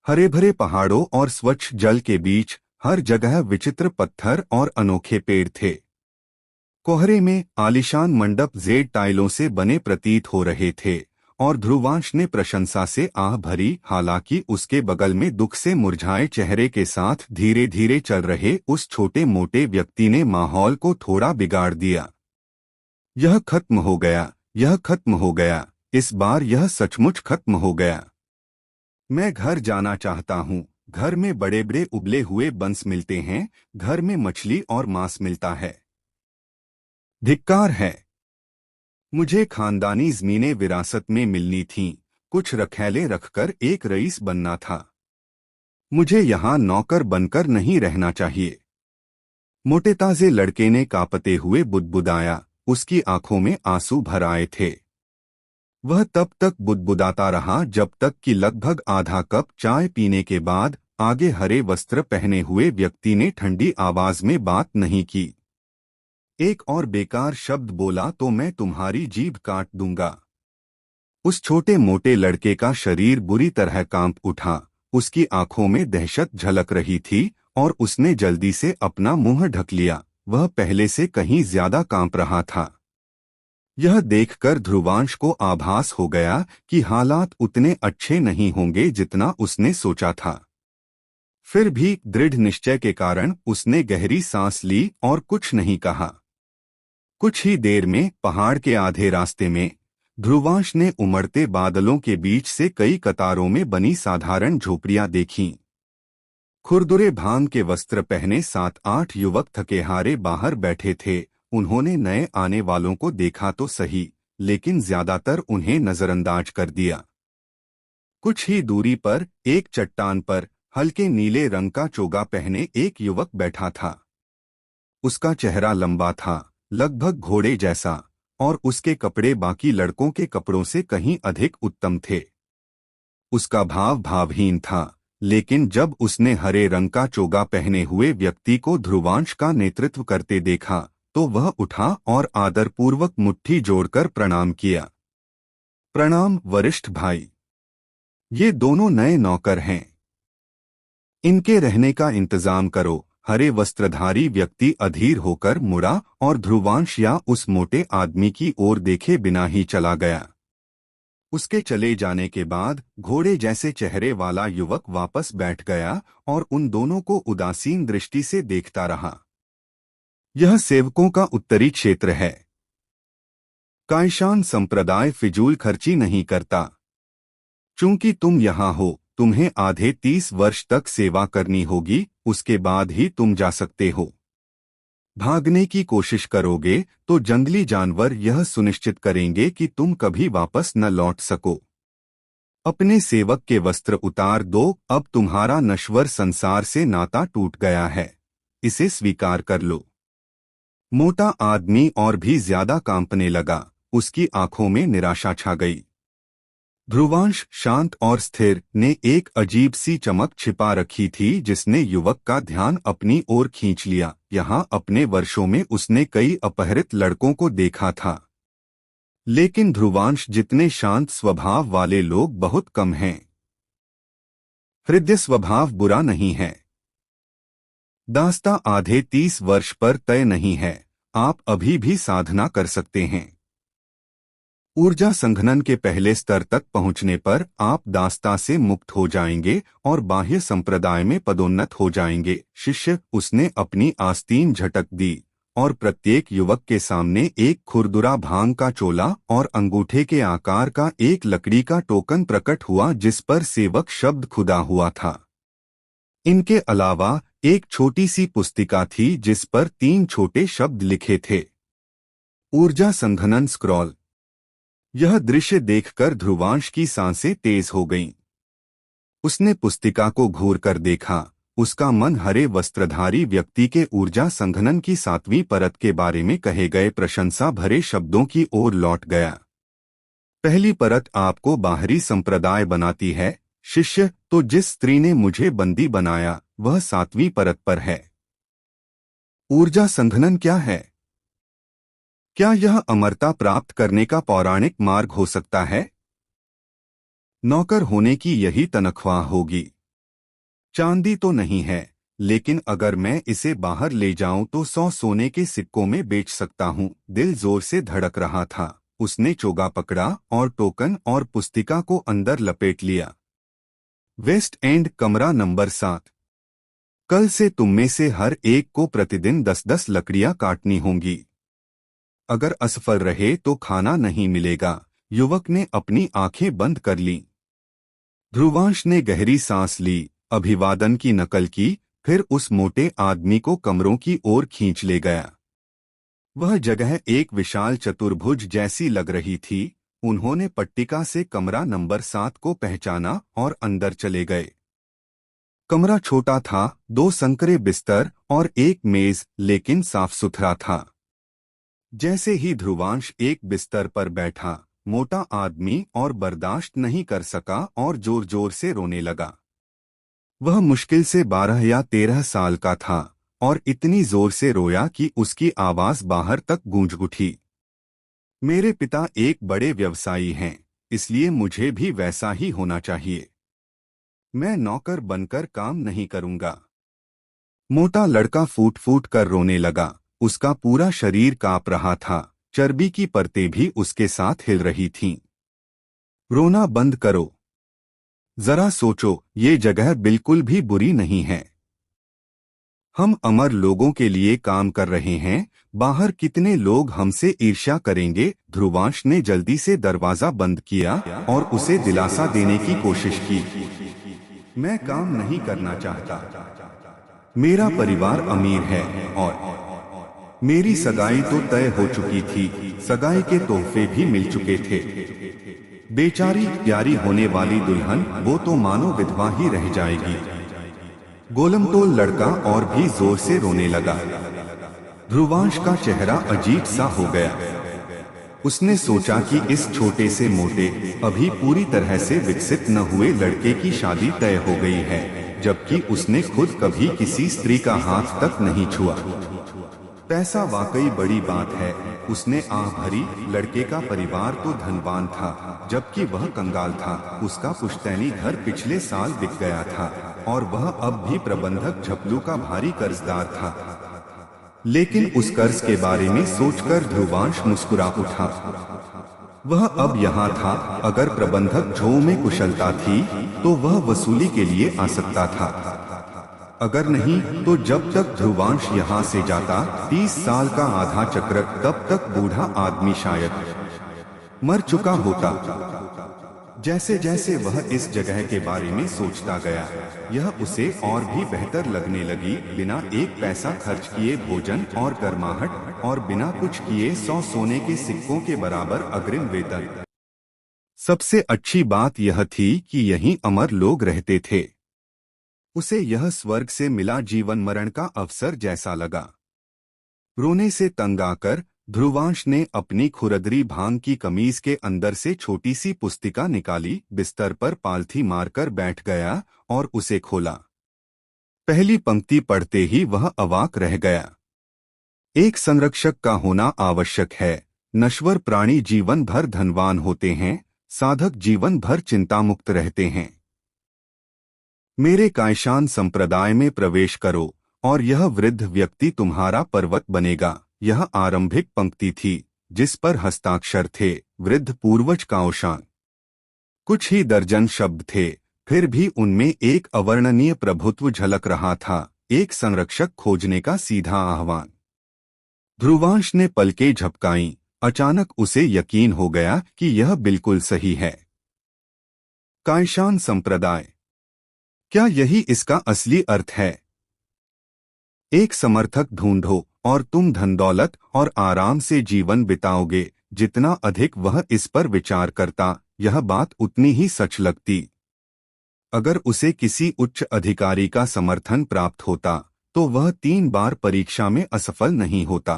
हरे भरे पहाड़ों और स्वच्छ जल के बीच हर जगह विचित्र पत्थर और अनोखे पेड़ थे। कोहरे में आलीशान मंडप जेड टाइलों से बने प्रतीत हो रहे थे और ध्रुवांश ने प्रशंसा से आह भरी, हालांकि उसके बगल में दुख से मुरझाए चेहरे के साथ धीरे धीरे चल रहे उस छोटे मोटे व्यक्ति ने माहौल को थोड़ा बिगाड़ दिया। यह खत्म हो गया, यह खत्म हो गया, इस बार यह सचमुच खत्म हो गया। मैं घर जाना चाहता हूँ। घर में बड़े बड़े उबले हुए बंस मिलते हैं, घर में मछली और मांस मिलता है। धिक्कार है। मुझे खानदानी जमीनें विरासत में मिलनी थीं, कुछ रखैले रखकर एक रईस बनना था। मुझे यहाँ नौकर बनकर नहीं रहना चाहिए। मोटे ताजे लड़के ने कांपते हुए बुदबुदाया, उसकी आंखों में आंसू भर आए थे। वह तब तक बुदबुदाता रहा जब तक कि लगभग आधा कप चाय पीने के बाद आगे हरे वस्त्र पहने हुए व्यक्ति ने ठंडी आवाज में बात नहीं की। एक और बेकार शब्द बोला तो मैं तुम्हारी जीभ काट दूंगा। उस छोटे मोटे लड़के का शरीर बुरी तरह कांप उठा, उसकी आंखों में दहशत झलक रही थी और उसने जल्दी से अपना मुंह ढक लिया। वह पहले से कहीं ज्यादा कांप रहा था। यह देखकर ध्रुवांश को आभास हो गया कि हालात उतने अच्छे नहीं होंगे जितना उसने सोचा था। फिर भी दृढ़ निश्चय के कारण उसने गहरी सांस ली और कुछ नहीं कहा। कुछ ही देर में पहाड़ के आधे रास्ते में ध्रुवांश ने उमड़ते बादलों के बीच से कई कतारों में बनी साधारण झोपड़ियां देखीं। खुरदुरे भांग के वस्त्र पहने 7-8 युवक थकेहारे बाहर बैठे थे। उन्होंने नए आने वालों को देखा तो सही, लेकिन ज्यादातर उन्हें नजरअंदाज कर दिया। कुछ ही दूरी पर एक चट्टान पर हल्के नीले रंग का चोगा पहने एक युवक बैठा था। उसका चेहरा लंबा था, लगभग घोड़े जैसा, और उसके कपड़े बाकी लड़कों के कपड़ों से कहीं अधिक उत्तम थे। उसका भाव भावहीन था, लेकिन जब उसने हरे रंग का चोगा पहने हुए व्यक्ति को ध्रुवांश का नेतृत्व करते देखा तो वह उठा और आदरपूर्वक मुट्ठी जोड़कर प्रणाम किया। प्रणाम वरिष्ठ भाई। ये दोनों नए नौकर हैं, इनके रहने का इंतजाम करो। हरे वस्त्रधारी व्यक्ति अधीर होकर मुड़ा और ध्रुवांश या उस मोटे आदमी की ओर देखे बिना ही चला गया। उसके चले जाने के बाद घोड़े जैसे चेहरे वाला युवक वापस बैठ गया और उन दोनों को उदासीन दृष्टि से देखता रहा। यह सेवकों का उत्तरी क्षेत्र है। कायशान संप्रदाय फिजूल खर्ची नहीं करता। चूंकि तुम यहाँ हो, तुम्हें आधे 30 वर्ष तक सेवा करनी होगी, उसके बाद ही तुम जा सकते हो। भागने की कोशिश करोगे तो जंगली जानवर यह सुनिश्चित करेंगे कि तुम कभी वापस न लौट सको। अपने सेवक के वस्त्र उतार दो, अब तुम्हारा नश्वर संसार से नाता टूट गया है, इसे स्वीकार कर लो। मोटा आदमी और भी ज्यादा कांपने लगा, उसकी आंखों में निराशा छा गई। ध्रुवांश शांत और स्थिर ने एक अजीब सी चमक छिपा रखी थी जिसने युवक का ध्यान अपनी ओर खींच लिया। यहाँ अपने वर्षों में उसने कई अपहृत लड़कों को देखा था, लेकिन ध्रुवांश जितने शांत स्वभाव वाले लोग बहुत कम हैं। हृदय स्वभाव बुरा नहीं है। दास्ता आधे 30 वर्ष पर तय नहीं है, आप अभी भी साधना कर सकते हैं। ऊर्जा संघनन के पहले स्तर तक पहुंचने पर आप दास्ता से मुक्त हो जाएंगे और बाह्य संप्रदाय में पदोन्नत हो जाएंगे। शिष्य, उसने अपनी आस्तीन झटक दी और प्रत्येक युवक के सामने एक खुरदुरा भांग का चोला और अंगूठे के आकार का एक लकड़ी का टोकन प्रकट हुआ जिस पर सेवक शब्द खुदा हुआ था। इनके अलावा एक छोटी सी पुस्तिका थी जिस पर 3 छोटे शब्द लिखे थे, ऊर्जा संघनन स्क्रॉल। यह दृश्य देखकर ध्रुवांश की सांसें तेज हो गईं। उसने पुस्तिका को घूर कर देखा। उसका मन हरे वस्त्रधारी व्यक्ति के ऊर्जा संघनन की 7वीं परत के बारे में कहे गए प्रशंसा भरे शब्दों की ओर लौट गया। पहली परत आपको बाहरी संप्रदाय बनाती है, शिष्य, तो जिस स्त्री ने मुझे बंदी बनाया वह 7वीं परत पर है। ऊर्जा संघनन क्या है? क्या यह अमरता प्राप्त करने का पौराणिक मार्ग हो सकता है? नौकर होने की यही तनख्वाह होगी। चांदी तो नहीं है, लेकिन अगर मैं इसे बाहर ले जाऊं तो 100 सोने के सिक्कों में बेच सकता हूं। दिल जोर से धड़क रहा था। उसने चोगा पकड़ा और टोकन और पुस्तिका को अंदर लपेट लिया। वेस्ट एंड, कमरा नंबर 7। कल से तुम में से हर एक को प्रतिदिन 10-10 लकड़ियां काटनी होंगी। अगर असफल रहे तो खाना नहीं मिलेगा, युवक ने अपनी आंखें बंद कर लीं। ध्रुवांश ने गहरी सांस ली, अभिवादन की नकल की, फिर उस मोटे आदमी को कमरों की ओर खींच ले गया। वह जगह एक विशाल चतुर्भुज जैसी लग रही थी। उन्होंने पट्टिका से कमरा नंबर 7 को पहचाना और अंदर चले गए। कमरा छोटा था, 2 संकरे बिस्तर और एक मेज, लेकिन साफ सुथरा था। जैसे ही ध्रुवांश एक बिस्तर पर बैठा, मोटा आदमी और बर्दाश्त नहीं कर सका और जोर जोर से रोने लगा। वह मुश्किल से 12 या 13 साल का था और इतनी जोर से रोया कि उसकी आवाज बाहर तक गूंज उठी। मेरे पिता एक बड़े व्यवसायी हैं, इसलिए मुझे भी वैसा ही होना चाहिए। मैं नौकर बनकर काम नहीं करूंगा। मोटा लड़का फूट फूट कर रोने लगा। उसका पूरा शरीर कांप रहा था, चर्बी की परतें भी उसके साथ हिल रही थीं। रोना बंद करो। जरा सोचो, ये जगह बिल्कुल भी बुरी नहीं है। हम अमर लोगों के लिए काम कर रहे हैं। बाहर कितने लोग हमसे ईर्ष्या करेंगे। ध्रुवांश ने जल्दी से दरवाजा बंद किया और उसे दिलासा देने की कोशिश की। मैं काम नहीं करना चाहता। मेरा परिवार अमीर है और मेरी सगाई तो तय हो चुकी थी। सगाई के तोहफे भी मिल चुके थे। बेचारी प्यारी होने वाली दुल्हन, वो तो मानो विधवा ही रह जाएगी। गोलमटोल लड़का और भी जोर से रोने लगा। ध्रुवांश का चेहरा अजीब सा हो गया। उसने सोचा कि इस छोटे से मोटे, अभी पूरी तरह से विकसित न हुए लड़के की शादी तय हो गई है, जबकि उसने खुद कभी किसी स्त्री का हाथ तक नहीं छुआ। पैसा वाकई बड़ी बात है, उसने आह भरी। लड़के का परिवार तो धनवान था, जबकि वह कंगाल था। उसका पुश्तैनी घर पिछले साल बिक गया था और वह अब भी प्रबंधक झपलू का भारी कर्जदार था। लेकिन उस कर्ज के बारे में सोचकर ध्रुवांश मुस्कुरा उठा। वह अब यहाँ था। अगर प्रबंधक झो में कुशलता थी तो वह वसूली के लिए आ सकता था। अगर नहीं तो जब तक ध्रुवांश यहाँ से जाता, 30 साल का आधा चक्र, तब तक बूढ़ा आदमी शायद मर चुका होता। जैसे जैसे वह इस जगह के बारे में सोचता गया, यह उसे और भी बेहतर लगने लगी। बिना एक पैसा खर्च किए भोजन और गर्माहट, और बिना कुछ किए 100 सोने के सिक्कों के बराबर अग्रिम वेतन। सबसे अच्छी बात यह थी कि यहीं अमर लोग रहते थे। उसे यह स्वर्ग से मिला जीवन मरण का अवसर जैसा लगा। रोने से तंग आकर ध्रुवांश ने अपनी खुरदरी भांग की कमीज के अंदर से छोटी सी पुस्तिका निकाली, बिस्तर पर पालथी मारकर बैठ गया और उसे खोला। पहली पंक्ति पढ़ते ही वह अवाक रह गया। एक संरक्षक का होना आवश्यक है। नश्वर प्राणी जीवन भर धनवान होते हैं, साधक जीवन भर चिंतामुक्त रहते हैं। मेरे कायशान संप्रदाय में प्रवेश करो और यह वृद्ध व्यक्ति तुम्हारा पर्वत बनेगा। यह आरंभिक पंक्ति थी जिस पर हस्ताक्षर थे वृद्ध पूर्वज काओशान। कुछ ही दर्जन शब्द थे, फिर भी उनमें एक अवर्णनीय प्रभुत्व झलक रहा था, एक संरक्षक खोजने का सीधा आह्वान। ध्रुवांश ने पलकें झपकाईं। अचानक उसे यकीन हो गया कि यह बिल्कुल सही है। कायशान संप्रदाय, क्या यही इसका असली अर्थ है? एक समर्थक ढूंढो और तुम धन दौलत और आराम से जीवन बिताओगे। जितना अधिक वह इस पर विचार करता, यह बात उतनी ही सच लगती। अगर उसे किसी उच्च अधिकारी का समर्थन प्राप्त होता तो वह 3 बार परीक्षा में असफल नहीं होता।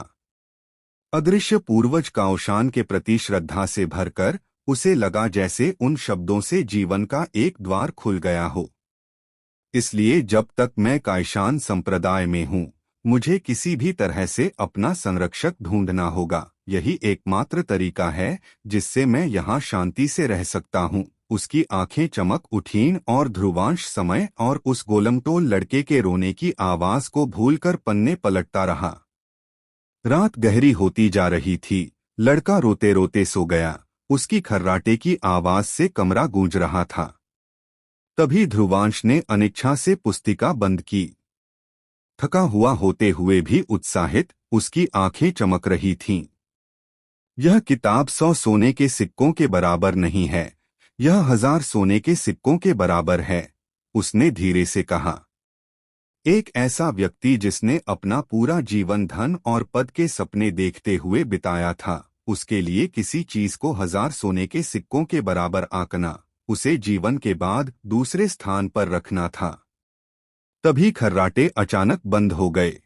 अदृश्य पूर्वज काओशान के प्रति श्रद्धा से भरकर उसे लगा जैसे उन शब्दों से जीवन का एक द्वार खुल गया हो। इसलिए जब तक मैं कायशान संप्रदाय में हूँ, मुझे किसी भी तरह से अपना संरक्षक ढूंढना होगा। यही एकमात्र तरीका है जिससे मैं यहाँ शांति से रह सकता हूँ। उसकी आंखें चमक उठीं और ध्रुवांश समय और उस गोलमटोल लड़के के रोने की आवाज को भूलकर पन्ने पलटता रहा। रात गहरी होती जा रही थी। लड़का रोते रोते सो गया। उसकी खर्राटे की आवाज से कमरा गूंज रहा था। तभी ध्रुवांश ने अनिच्छा से पुस्तिका बंद की। थका हुआ होते हुए भी उत्साहित, उसकी आंखें चमक रही थीं। यह किताब 100 सोने के सिक्कों के बराबर नहीं है, यह 1000 सोने के सिक्कों के बराबर है, उसने धीरे से कहा। एक ऐसा व्यक्ति जिसने अपना पूरा जीवन धन और पद के सपने देखते हुए बिताया था, उसके लिए किसी चीज को 1000 सोने के सिक्कों के बराबर आंकना, उसे जीवन के बाद दूसरे स्थान पर रखना था। तभी खर्राटे अचानक बंद हो गए।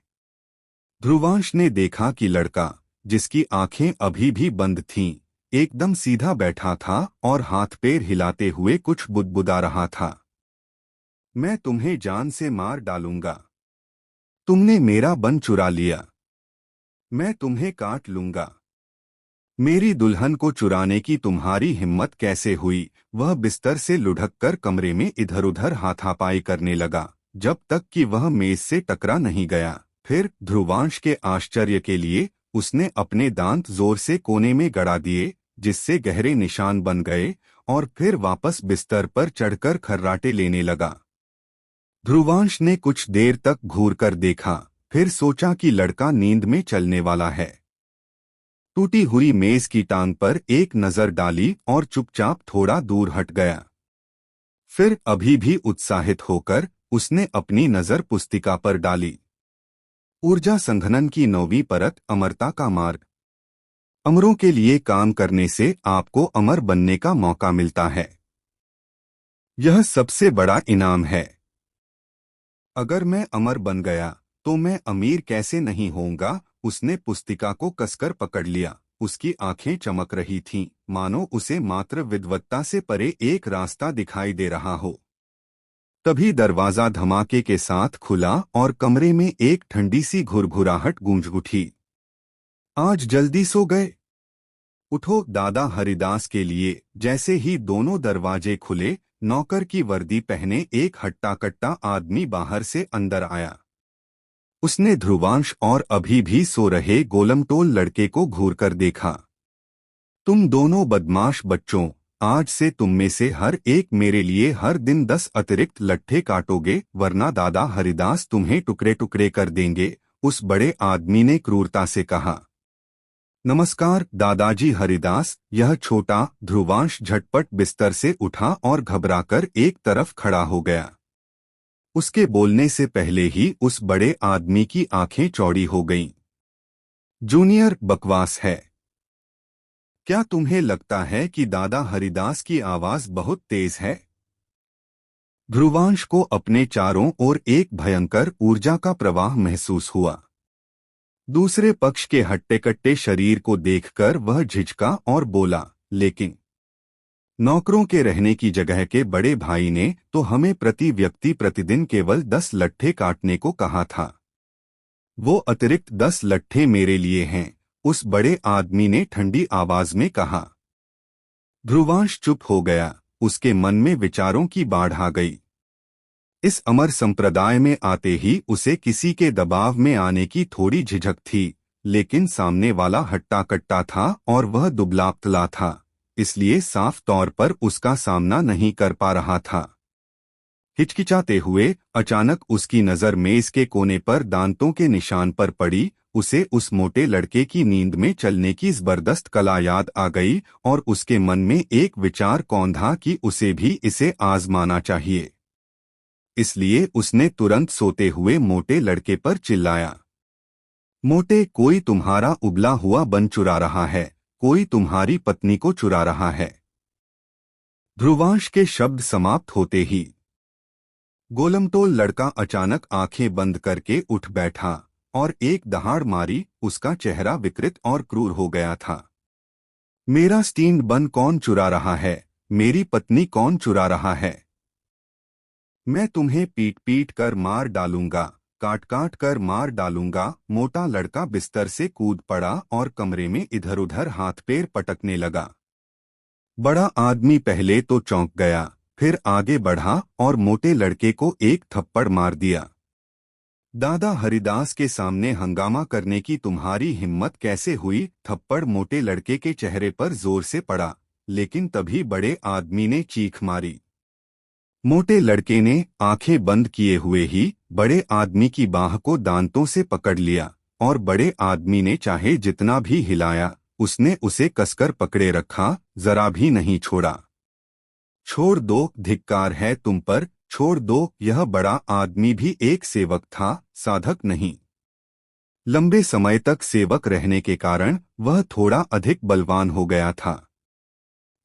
ध्रुवांश ने देखा कि लड़का, जिसकी आंखें अभी भी बंद थीं, एकदम सीधा बैठा था और हाथ पैर हिलाते हुए कुछ बुदबुदा रहा था। मैं तुम्हें जान से मार डालूंगा। तुमने मेरा बन चुरा लिया। मैं तुम्हें काट लूंगा। मेरी दुल्हन को चुराने की तुम्हारी हिम्मत कैसे हुई? वह बिस्तर से लुढ़ककर कमरे में इधर उधर हाथापाई करने लगा, जब तक कि वह मेज से टकरा नहीं गया। फिर ध्रुवांश के आश्चर्य के लिए उसने अपने दांत जोर से कोने में गड़ा दिए, जिससे गहरे निशान बन गए, और फिर वापस बिस्तर पर चढ़कर खर्राटे लेने लगा। ध्रुवांश ने कुछ देर तक घूरकर देखा, फिर सोचा कि लड़का नींद में चलने वाला है। टूटी हुई मेज की टांग पर एक नजर डाली और चुपचाप थोड़ा दूर हट गया। फिर अभी भी उत्साहित होकर उसने अपनी नजर पुस्तिका पर डाली। ऊर्जा संघनन की 9वीं परत, अमरता का मार्ग। अमरों के लिए काम करने से आपको अमर बनने का मौका मिलता है। यह सबसे बड़ा इनाम है। अगर मैं अमर बन गया तो मैं अमीर कैसे नहीं होऊंगा? उसने पुस्तिका को कसकर पकड़ लिया। उसकी आंखें चमक रही थीं, मानो उसे मात्र विद्वत्ता से परे एक रास्ता दिखाई दे रहा हो। तभी दरवाजा धमाके के साथ खुला और कमरे में एक ठंडी सी घुरघुराहट गूंज उठी। आज जल्दी सो गए? उठो दादा हरिदास के लिए। जैसे ही दोनों दरवाजे खुले, नौकर की वर्दी पहने एक हट्टा कट्टा आदमी बाहर से अंदर आया। उसने ध्रुवांश और अभी भी सो रहे गोलमटोल लड़के को घूरकर देखा। तुम दोनों बदमाश बच्चों, आज से तुम में से हर एक मेरे लिए हर दिन 10 अतिरिक्त लट्ठे काटोगे, वरना दादा हरिदास तुम्हें टुकड़े टुकड़े कर देंगे, उस बड़े आदमी ने क्रूरता से कहा। नमस्कार दादाजी हरिदास। यह छोटा ध्रुवांश झटपट बिस्तर से उठा और घबराकर एक तरफ खड़ा हो गया। उसके बोलने से पहले ही उस बड़े आदमी की आंखें चौड़ी हो गईं। जूनियर, बकवास है। क्या तुम्हें लगता है कि दादा हरिदास की आवाज बहुत तेज है? ध्रुवांश को अपने चारों ओर एक भयंकर ऊर्जा का प्रवाह महसूस हुआ। दूसरे पक्ष के हट्टे-कट्टे शरीर को देखकर वह झिझका और बोला, लेकिन नौकरों के रहने की जगह के बड़े भाई ने तो हमें प्रति व्यक्ति प्रतिदिन केवल 10 लट्ठे काटने को कहा था। वो अतिरिक्त 10 लट्ठे मेरे लिए हैं, उस बड़े आदमी ने ठंडी आवाज में कहा। ध्रुवांश चुप हो गया। उसके मन में विचारों की बाढ़ आ गई। इस अमर संप्रदाय में आते ही उसे किसी के दबाव में आने की थोड़ी झिझक थी, लेकिन सामने वाला हट्टा कट्टा था और वह दुबला पतला था, इसलिए साफ तौर पर उसका सामना नहीं कर पा रहा था। हिचकिचाते हुए अचानक उसकी नजर मेज के कोने पर दांतों के निशान पर पड़ी। उसे उस मोटे लड़के की नींद में चलने की जबरदस्त कला याद आ गई और उसके मन में एक विचार कौंधा कि उसे भी इसे आजमाना चाहिए। इसलिए उसने तुरंत सोते हुए मोटे लड़के पर चिल्लाया, मोटे, कोई तुम्हारा उबला हुआ बन चुरा रहा है, कोई तुम्हारी पत्नी को चुरा रहा है। ध्रुवांश के शब्द समाप्त होते ही गोलमटोल लड़का अचानक आंखें बंद करके उठ बैठा और एक दहाड़ मारी। उसका चेहरा विकृत और क्रूर हो गया था। मेरा स्टीन बन कौन चुरा रहा है? मेरी पत्नी कौन चुरा रहा है? मैं तुम्हें पीट पीट कर मार डालूंगा, काट काट कर मार डालूंगा। मोटा लड़का बिस्तर से कूद पड़ा और कमरे में इधर उधर हाथ पैर पटकने लगा। बड़ा आदमी पहले तो चौंक गया, फिर आगे बढ़ा और मोटे लड़के को एक थप्पड़ मार दिया। दादा हरिदास के सामने हंगामा करने की तुम्हारी हिम्मत कैसे हुई? थप्पड़ मोटे लड़के के चेहरे पर जोर से पड़ा, लेकिन तभी बड़े आदमी ने चीख मारी। मोटे लड़के ने आंखें बंद किए हुए ही बड़े आदमी की बाह को दांतों से पकड़ लिया और बड़े आदमी ने चाहे जितना भी हिलाया, उसने उसे कसकर पकड़े रखा, जरा भी नहीं छोड़ा। छोड़ दो, धिक्कार है तुम पर, छोड़ दो। यह बड़ा आदमी भी एक सेवक था, साधक नहीं। लंबे समय तक सेवक रहने के कारण वह थोड़ा अधिक बलवान हो गया था,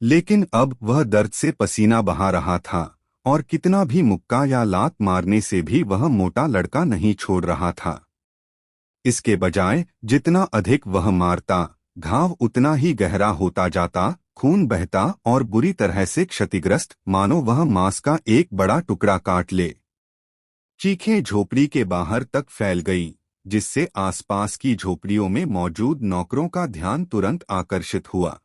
लेकिन अब वह दर्द से पसीना बहा रहा था और कितना भी मुक्का या लात मारने से भी वह मोटा लड़का नहीं छोड़ रहा था। इसके बजाय जितना अधिक वह मारता, घाव उतना ही गहरा होता जाता, खून बहता और बुरी तरह से क्षतिग्रस्त, मानो वह मांस का एक बड़ा टुकड़ा काट ले। चीखें झोपड़ी के बाहर तक फैल गईं, जिससे आसपास की झोपड़ियों में मौजूद नौकरों का ध्यान तुरंत आकर्षित हुआ।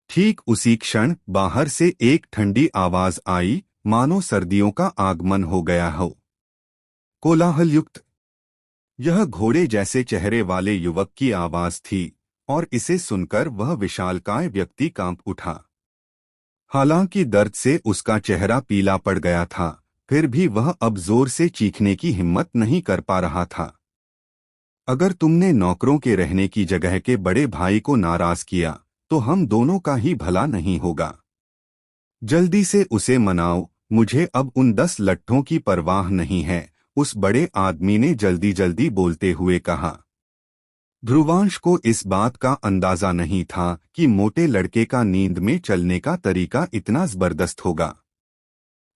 ठीक उसी क्षण बाहर से एक ठंडी आवाज आई, मानो सर्दियों का आगमन हो गया हो। कोलाहलयुक्त, यह घोड़े जैसे चेहरे वाले युवक की आवाज थी और इसे सुनकर वह विशालकाय व्यक्ति कांप उठा। हालांकि दर्द से उसका चेहरा पीला पड़ गया था, फिर भी वह अब जोर से चीखने की हिम्मत नहीं कर पा रहा था। अगर तुमने नौकरों के रहने की जगह के बड़े भाई को नाराज किया तो हम दोनों का ही भला नहीं होगा। जल्दी से उसे मनाओ, मुझे अब उन 10 लट्ठों की परवाह नहीं है, उस बड़े आदमी ने जल्दी जल्दी बोलते हुए कहा। ध्रुवांश को इस बात का अंदाजा नहीं था कि मोटे लड़के का नींद में चलने का तरीका इतना जबरदस्त होगा।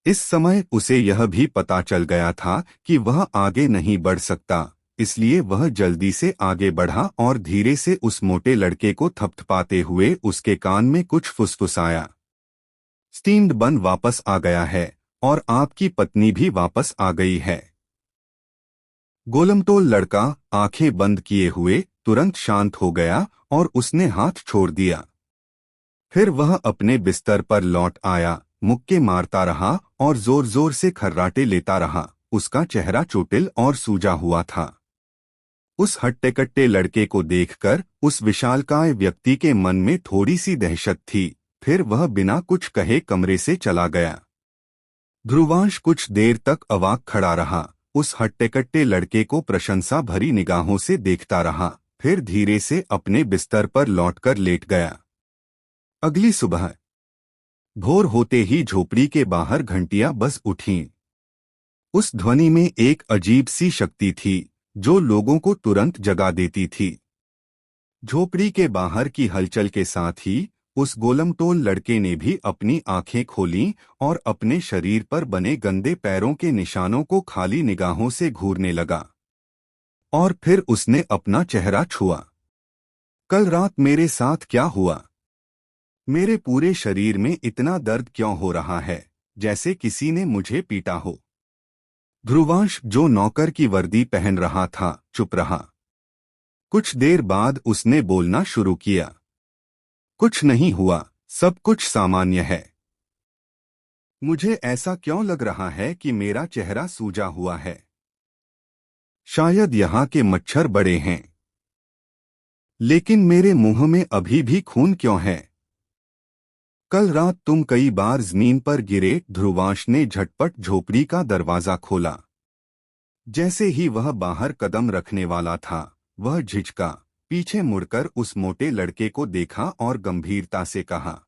इस समय उसे यह भी पता चल गया था कि वह आगे नहीं बढ़ सकता, इसलिए वह जल्दी से आगे बढ़ा और धीरे से उस मोटे लड़के को थपथपाते हुए उसके कान में कुछ फुसफुसाया। स्टीम्ड बन वापस आ गया है और आपकी पत्नी भी वापस आ गई है। गोलमटोल लड़का आंखें बंद किए हुए तुरंत शांत हो गया और उसने हाथ छोड़ दिया। फिर वह अपने बिस्तर पर लौट आया, मुक्के मारता रहा और जोर जोर से खर्राटे लेता रहा। उसका चेहरा चोटिल और सूजा हुआ था। उस हट्टे-कट्टे लड़के को देखकर उस विशालकाय व्यक्ति के मन में थोड़ी सी दहशत थी। फिर वह बिना कुछ कहे कमरे से चला गया। ध्रुवांश कुछ देर तक अवाक खड़ा रहा, उस हट्टे-कट्टे लड़के को प्रशंसा भरी निगाहों से देखता रहा, फिर धीरे से अपने बिस्तर पर लौटकर लेट गया। अगली सुबह भोर होते ही झोपड़ी के बाहर घंटियां बज उठीं। उस ध्वनि में एक अजीब सी शक्ति थी जो लोगों को तुरंत जगा देती थी। झोपड़ी के बाहर की हलचल के साथ ही उस गोलमटोल लड़के ने भी अपनी आंखें खोलीं और अपने शरीर पर बने गंदे पैरों के निशानों को खाली निगाहों से घूरने लगा। और फिर उसने अपना चेहरा छुआ। कल रात मेरे साथ क्या हुआ? मेरे पूरे शरीर में इतना दर्द क्यों हो रहा है, जैसे किसी ने मुझे पीटा हो। ध्रुवांश, जो नौकर की वर्दी पहन रहा था, चुप रहा। कुछ देर बाद उसने बोलना शुरू किया। कुछ नहीं हुआ, सब कुछ सामान्य है। मुझे ऐसा क्यों लग रहा है कि मेरा चेहरा सूजा हुआ है? शायद यहाँ के मच्छर बड़े हैं। लेकिन मेरे मुंह में अभी भी खून क्यों है? कल रात तुम कई बार जमीन पर गिरे। ध्रुवांश ने झटपट झोपड़ी का दरवाजा खोला। जैसे ही वह बाहर कदम रखने वाला था, वह झिझका, पीछे मुड़कर उस मोटे लड़के को देखा और गंभीरता से कहा,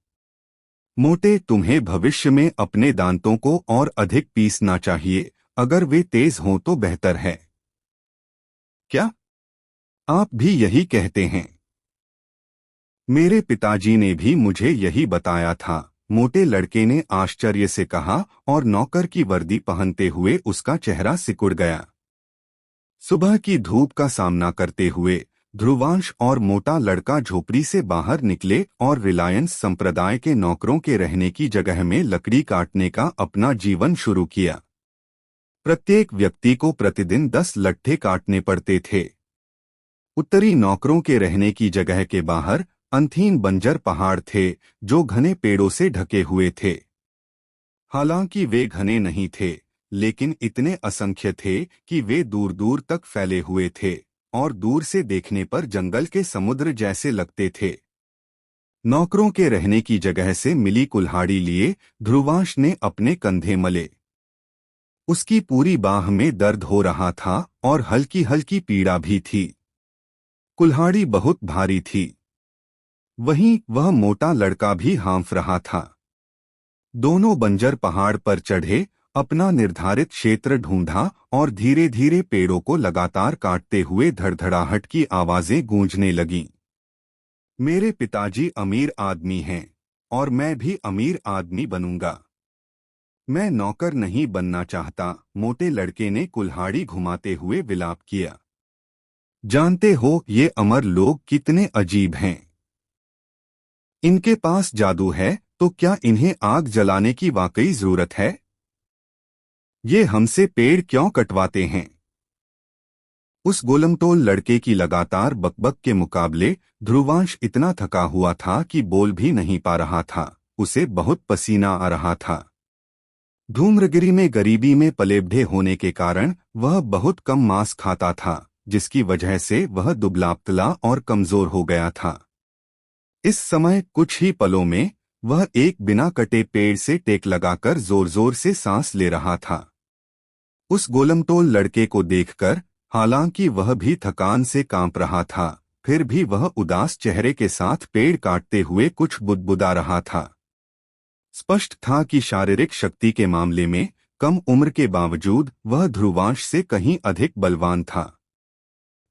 मोटे, तुम्हें भविष्य में अपने दांतों को और अधिक पीसना चाहिए। अगर वे तेज हों तो बेहतर है। क्या आप भी यही कहते हैं? मेरे पिताजी ने भी मुझे यही बताया था, मोटे लड़के ने आश्चर्य से कहा और नौकर की वर्दी पहनते हुए उसका चेहरा सिकुड़ गया। सुबह की धूप का सामना करते हुए ध्रुवांश और मोटा लड़का झोपड़ी से बाहर निकले और रिलायंस संप्रदाय के नौकरों के रहने की जगह में लकड़ी काटने का अपना जीवन शुरू किया। प्रत्येक व्यक्ति को प्रतिदिन 10 लट्ठे काटने पड़ते थे। उत्तरी नौकरों के रहने की जगह के बाहर अंथीन बंजर पहाड़ थे जो घने पेड़ों से ढके हुए थे। हालांकि वे घने नहीं थे, लेकिन इतने असंख्य थे कि वे दूर दूर तक फैले हुए थे और दूर से देखने पर जंगल के समुद्र जैसे लगते थे। नौकरों के रहने की जगह से मिली कुल्हाड़ी लिए ध्रुवांश ने अपने कंधे मले। उसकी पूरी बाह में दर्द हो रहा था और हल्की हल्की पीड़ा भी थी। कुल्हाड़ी बहुत भारी थी। वहीं वह मोटा लड़का भी हाँफ रहा था। दोनों बंजर पहाड़ पर चढ़े, अपना निर्धारित क्षेत्र ढूंढा और धीरे धीरे पेड़ों को लगातार काटते हुए धड़धड़ाहट की आवाजें गूंजने लगीं। मेरे पिताजी अमीर आदमी हैं और मैं भी अमीर आदमी बनूंगा। मैं नौकर नहीं बनना चाहता, मोटे लड़के ने कुल्हाड़ी घुमाते हुए विलाप किया। जानते हो ये अमर लोग कितने अजीब हैं। इनके पास जादू है तो क्या इन्हें आग जलाने की वाकई जरूरत है? ये हमसे पेड़ क्यों कटवाते हैं? उस गोलमटोल लड़के की लगातार बकबक के मुकाबले ध्रुवांश इतना थका हुआ था कि बोल भी नहीं पा रहा था। उसे बहुत पसीना आ रहा था। धूम्रगिरी में गरीबी में पलेबढ़े होने के कारण वह बहुत कम मांस खाता था, जिसकी वजह से वह दुबला-पतला और कमजोर हो गया था। इस समय कुछ ही पलों में वह एक बिना कटे पेड़ से टेक लगाकर जोर जोर से सांस ले रहा था। उस गोलमटोल लड़के को देखकर, हालांकि वह भी थकान से कांप रहा था, फिर भी वह उदास चेहरे के साथ पेड़ काटते हुए कुछ बुदबुदा रहा था। स्पष्ट था कि शारीरिक शक्ति के मामले में कम उम्र के बावजूद वह ध्रुवांश से कहीं अधिक बलवान था।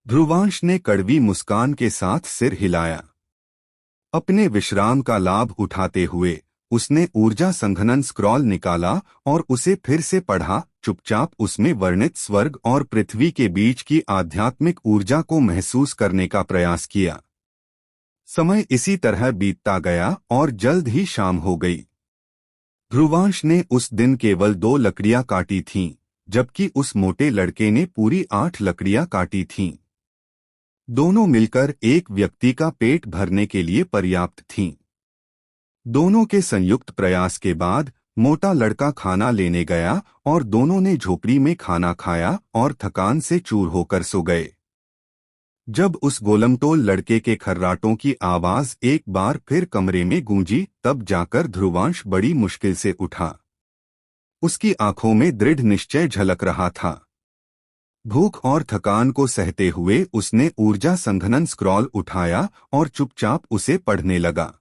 ध्रुवांश ने कड़वी मुस्कान के साथ सिर हिलाया। अपने विश्राम का लाभ उठाते हुए उसने ऊर्जा संघनन स्क्रॉल निकाला और उसे फिर से पढ़ा। चुपचाप उसमें वर्णित स्वर्ग और पृथ्वी के बीच की आध्यात्मिक ऊर्जा को महसूस करने का प्रयास किया। समय इसी तरह बीतता गया और जल्द ही शाम हो गई। ध्रुवांश ने उस दिन केवल 2 लकड़ियां काटी थीं, जबकि उस मोटे लड़के ने पूरी 8 लकड़ियां काटी थीं। दोनों मिलकर एक व्यक्ति का पेट भरने के लिए पर्याप्त थीं। दोनों के संयुक्त प्रयास के बाद मोटा लड़का खाना लेने गया और दोनों ने झोपड़ी में खाना खाया और थकान से चूर होकर सो गए। जब उस गोलमटोल लड़के के खर्राटों की आवाज एक बार फिर कमरे में गूंजी, तब जाकर ध्रुवांश बड़ी मुश्किल से उठा। उसकी आंखों में दृढ़ निश्चय झलक रहा था। भूख और थकान को सहते हुए उसने ऊर्जा संघनन स्क्रॉल उठाया और चुपचाप उसे पढ़ने लगा।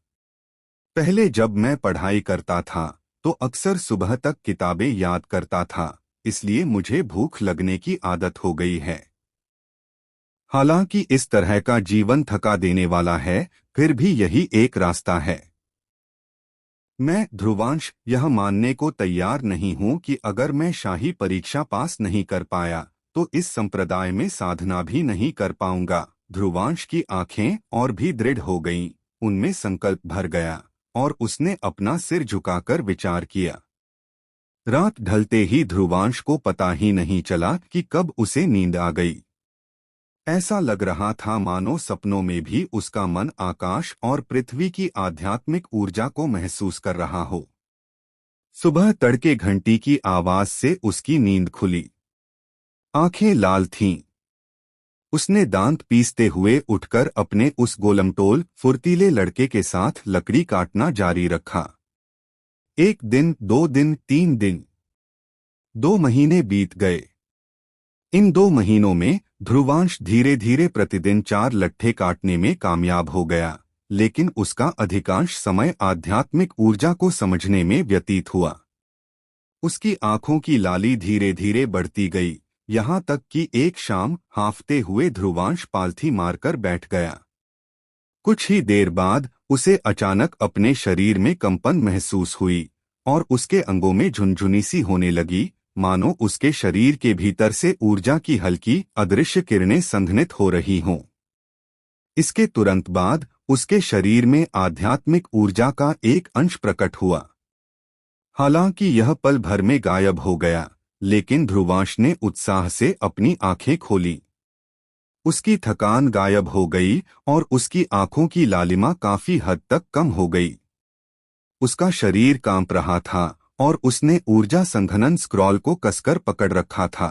पहले जब मैं पढ़ाई करता था तो अक्सर सुबह तक किताबें याद करता था, इसलिए मुझे भूख लगने की आदत हो गई है। हालांकि इस तरह का जीवन थका देने वाला है, फिर भी यही एक रास्ता है। मैं ध्रुवांश यह मानने को तैयार नहीं हूं कि अगर मैं शाही परीक्षा पास नहीं कर पाया तो इस संप्रदाय में साधना भी नहीं कर पाऊंगा। ध्रुवांश की आंखें और भी दृढ़ हो गईं, उनमें संकल्प भर गया और उसने अपना सिर झुकाकर विचार किया। रात ढलते ही ध्रुवांश को पता ही नहीं चला कि कब उसे नींद आ गई। ऐसा लग रहा था मानो सपनों में भी उसका मन आकाश और पृथ्वी की आध्यात्मिक ऊर्जा को महसूस कर रहा हो। सुबह तड़के घंटी की आवाज से उसकी नींद खुली। आंखें लाल थीं। उसने दांत पीसते हुए उठकर अपने उस गोलमटोल फुर्तीले लड़के के साथ लकड़ी काटना जारी रखा। 1 दिन, 2 दिन, 3 दिन, 2 महीने बीत गए। इन 2 महीनों में ध्रुवांश धीरे धीरे प्रतिदिन 4 लट्ठे काटने में कामयाब हो गया, लेकिन उसका अधिकांश समय आध्यात्मिक ऊर्जा को समझने में व्यतीत हुआ। उसकी आंखों की लाली धीरे धीरे बढ़ती गई, यहाँ तक कि एक शाम हांफते हुए ध्रुवांश पालथी मारकर बैठ गया। कुछ ही देर बाद उसे अचानक अपने शरीर में कंपन महसूस हुई और उसके अंगों में झुनझुनी सी होने लगी, मानो उसके शरीर के भीतर से ऊर्जा की हल्की अदृश्य किरणें संघनित हो रही हों। इसके तुरंत बाद उसके शरीर में आध्यात्मिक ऊर्जा का एक अंश प्रकट हुआ। हालांकि यह पल भर में गायब हो गया, लेकिन ध्रुवांश ने उत्साह से अपनी आंखें खोली। उसकी थकान गायब हो गई और उसकी आंखों की लालिमा काफी हद तक कम हो गई। उसका शरीर कांप रहा था और उसने ऊर्जा संघनन स्क्रॉल को कसकर पकड़ रखा था।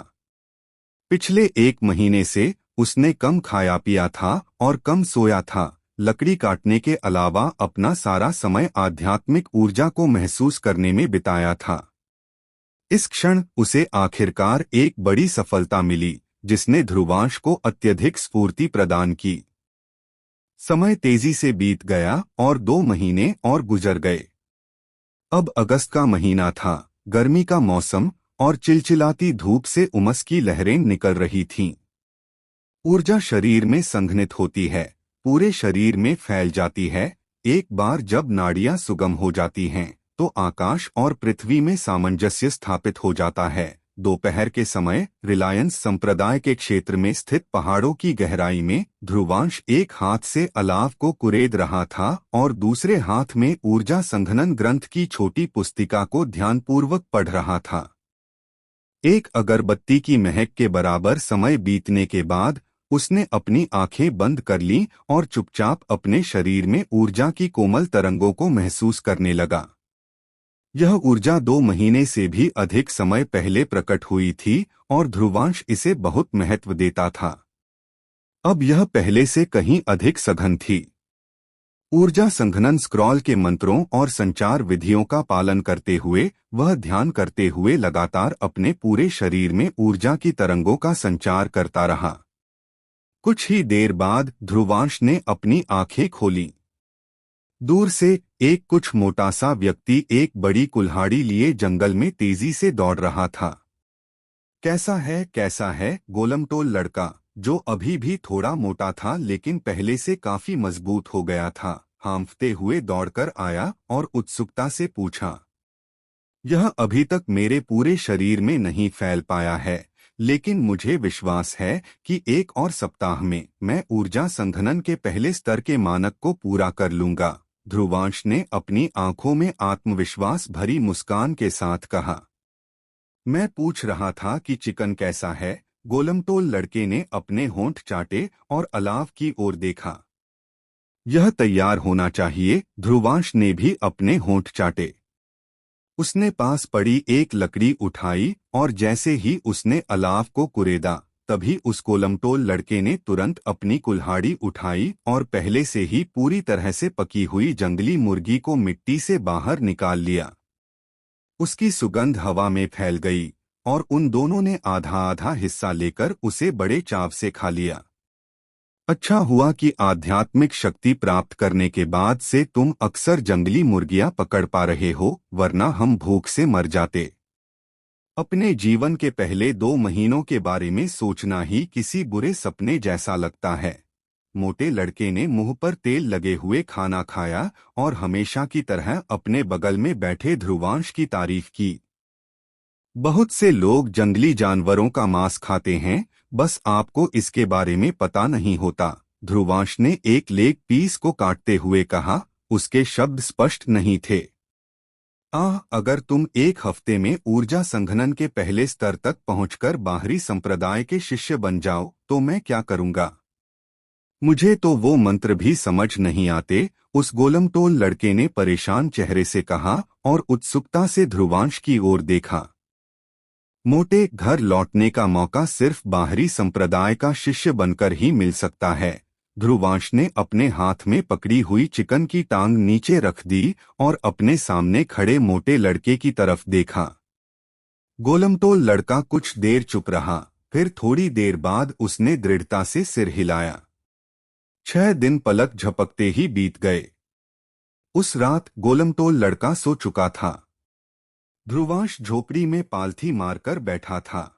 पिछले 1 महीने से उसने कम खाया पिया था और कम सोया था, लकड़ी काटने के अलावा अपना सारा समय आध्यात्मिक ऊर्जा को महसूस करने में बिताया था। इस क्षण उसे आखिरकार एक बड़ी सफलता मिली, जिसने ध्रुवांश को अत्यधिक स्फूर्ति प्रदान की। समय तेजी से बीत गया और 2 महीने और गुजर गए। अब अगस्त का महीना था, गर्मी का मौसम, और चिलचिलाती धूप से उमस की लहरें निकल रही थीं। ऊर्जा शरीर में संघनित होती है, पूरे शरीर में फैल जाती है। एक बार जब नाड़ियां सुगम हो जाती हैं, तो आकाश और पृथ्वी में सामंजस्य स्थापित हो जाता है। दोपहर के समय रिलायंस संप्रदाय के क्षेत्र में स्थित पहाड़ों की गहराई में ध्रुवांश एक हाथ से अलाव को कुरेद रहा था और दूसरे हाथ में ऊर्जा संघनन ग्रंथ की छोटी पुस्तिका को ध्यानपूर्वक पढ़ रहा था। एक अगरबत्ती की महक के बराबर समय बीतने के बाद उसने अपनी आंखें बंद कर लीं और चुपचाप अपने शरीर में ऊर्जा की कोमल तरंगों को महसूस करने लगा। यह ऊर्जा 2 महीने से भी अधिक समय पहले प्रकट हुई थी और ध्रुवांश इसे बहुत महत्व देता था। अब यह पहले से कहीं अधिक सघन थी। ऊर्जा संघनन स्क्रॉल के मंत्रों और संचार विधियों का पालन करते हुए वह ध्यान करते हुए लगातार अपने पूरे शरीर में ऊर्जा की तरंगों का संचार करता रहा। कुछ ही देर बाद ध्रुवांश ने अपनी आंखें खोलीं। दूर से एक कुछ मोटा सा व्यक्ति एक बड़ी कुल्हाड़ी लिए जंगल में तेजी से दौड़ रहा था। कैसा है गोलमटोल लड़का, जो अभी भी थोड़ा मोटा था लेकिन पहले से काफी मजबूत हो गया था, हांफते हुए दौड़कर आया और उत्सुकता से पूछा। यह अभी तक मेरे पूरे शरीर में नहीं फैल पाया है, लेकिन मुझे विश्वास है कि 1 और सप्ताह में मैं ऊर्जा संघनन के पहले स्तर के मानक को पूरा कर लूंगा। ध्रुवांश ने अपनी आंखों में आत्मविश्वास भरी मुस्कान के साथ कहा। मैं पूछ रहा था कि चिकन कैसा है, गोलमटोल लड़के ने अपने होंठ चाटे और अलाव की ओर देखा। यह तैयार होना चाहिए, ध्रुवांश ने भी अपने होंठ चाटे। उसने पास पड़ी एक लकड़ी उठाई और जैसे ही उसने अलाव को कुरेदा, तभी उस गोलमटोल लड़के ने तुरंत अपनी कुल्हाड़ी उठाई और पहले से ही पूरी तरह से पकी हुई जंगली मुर्गी को मिट्टी से बाहर निकाल लिया। उसकी सुगंध हवा में फैल गई और उन दोनों ने आधा आधा हिस्सा लेकर उसे बड़े चाव से खा लिया। अच्छा हुआ कि आध्यात्मिक शक्ति प्राप्त करने के बाद से तुम अक्सर जंगली मुर्गियां पकड़ पा रहे हो, वरना हम भूख से मर जाते। अपने जीवन के पहले 2 महीनों के बारे में सोचना ही किसी बुरे सपने जैसा लगता है। मोटे लड़के ने मुंह पर तेल लगे हुए खाना खाया और हमेशा की तरह अपने बगल में बैठे ध्रुवांश की तारीफ की। बहुत से लोग जंगली जानवरों का मांस खाते हैं, बस आपको इसके बारे में पता नहीं होता, ध्रुवांश ने एक लेग पीस को काटते हुए कहा। उसके शब्द स्पष्ट नहीं थे। अगर तुम 1 हफ्ते में ऊर्जा संघनन के पहले स्तर तक पहुंचकर बाहरी संप्रदाय के शिष्य बन जाओ तो मैं क्या करूंगा? मुझे तो वो मंत्र भी समझ नहीं आते, उस गोलमटोल लड़के ने परेशान चेहरे से कहा और उत्सुकता से ध्रुवांश की ओर देखा। मोटे, घर लौटने का मौका सिर्फ बाहरी संप्रदाय का शिष्य बनकर ही मिल सकता है। ध्रुवांश ने अपने हाथ में पकड़ी हुई चिकन की टांग नीचे रख दी और अपने सामने खड़े मोटे लड़के की तरफ देखा। गोलमटोल लड़का कुछ देर चुप रहा, फिर थोड़ी देर बाद उसने दृढ़ता से सिर हिलाया। 6 दिन पलक झपकते ही बीत गए। उस रात गोलमटोल लड़का सो चुका था। ध्रुवांश झोपड़ी में पालथी मारकर बैठा था।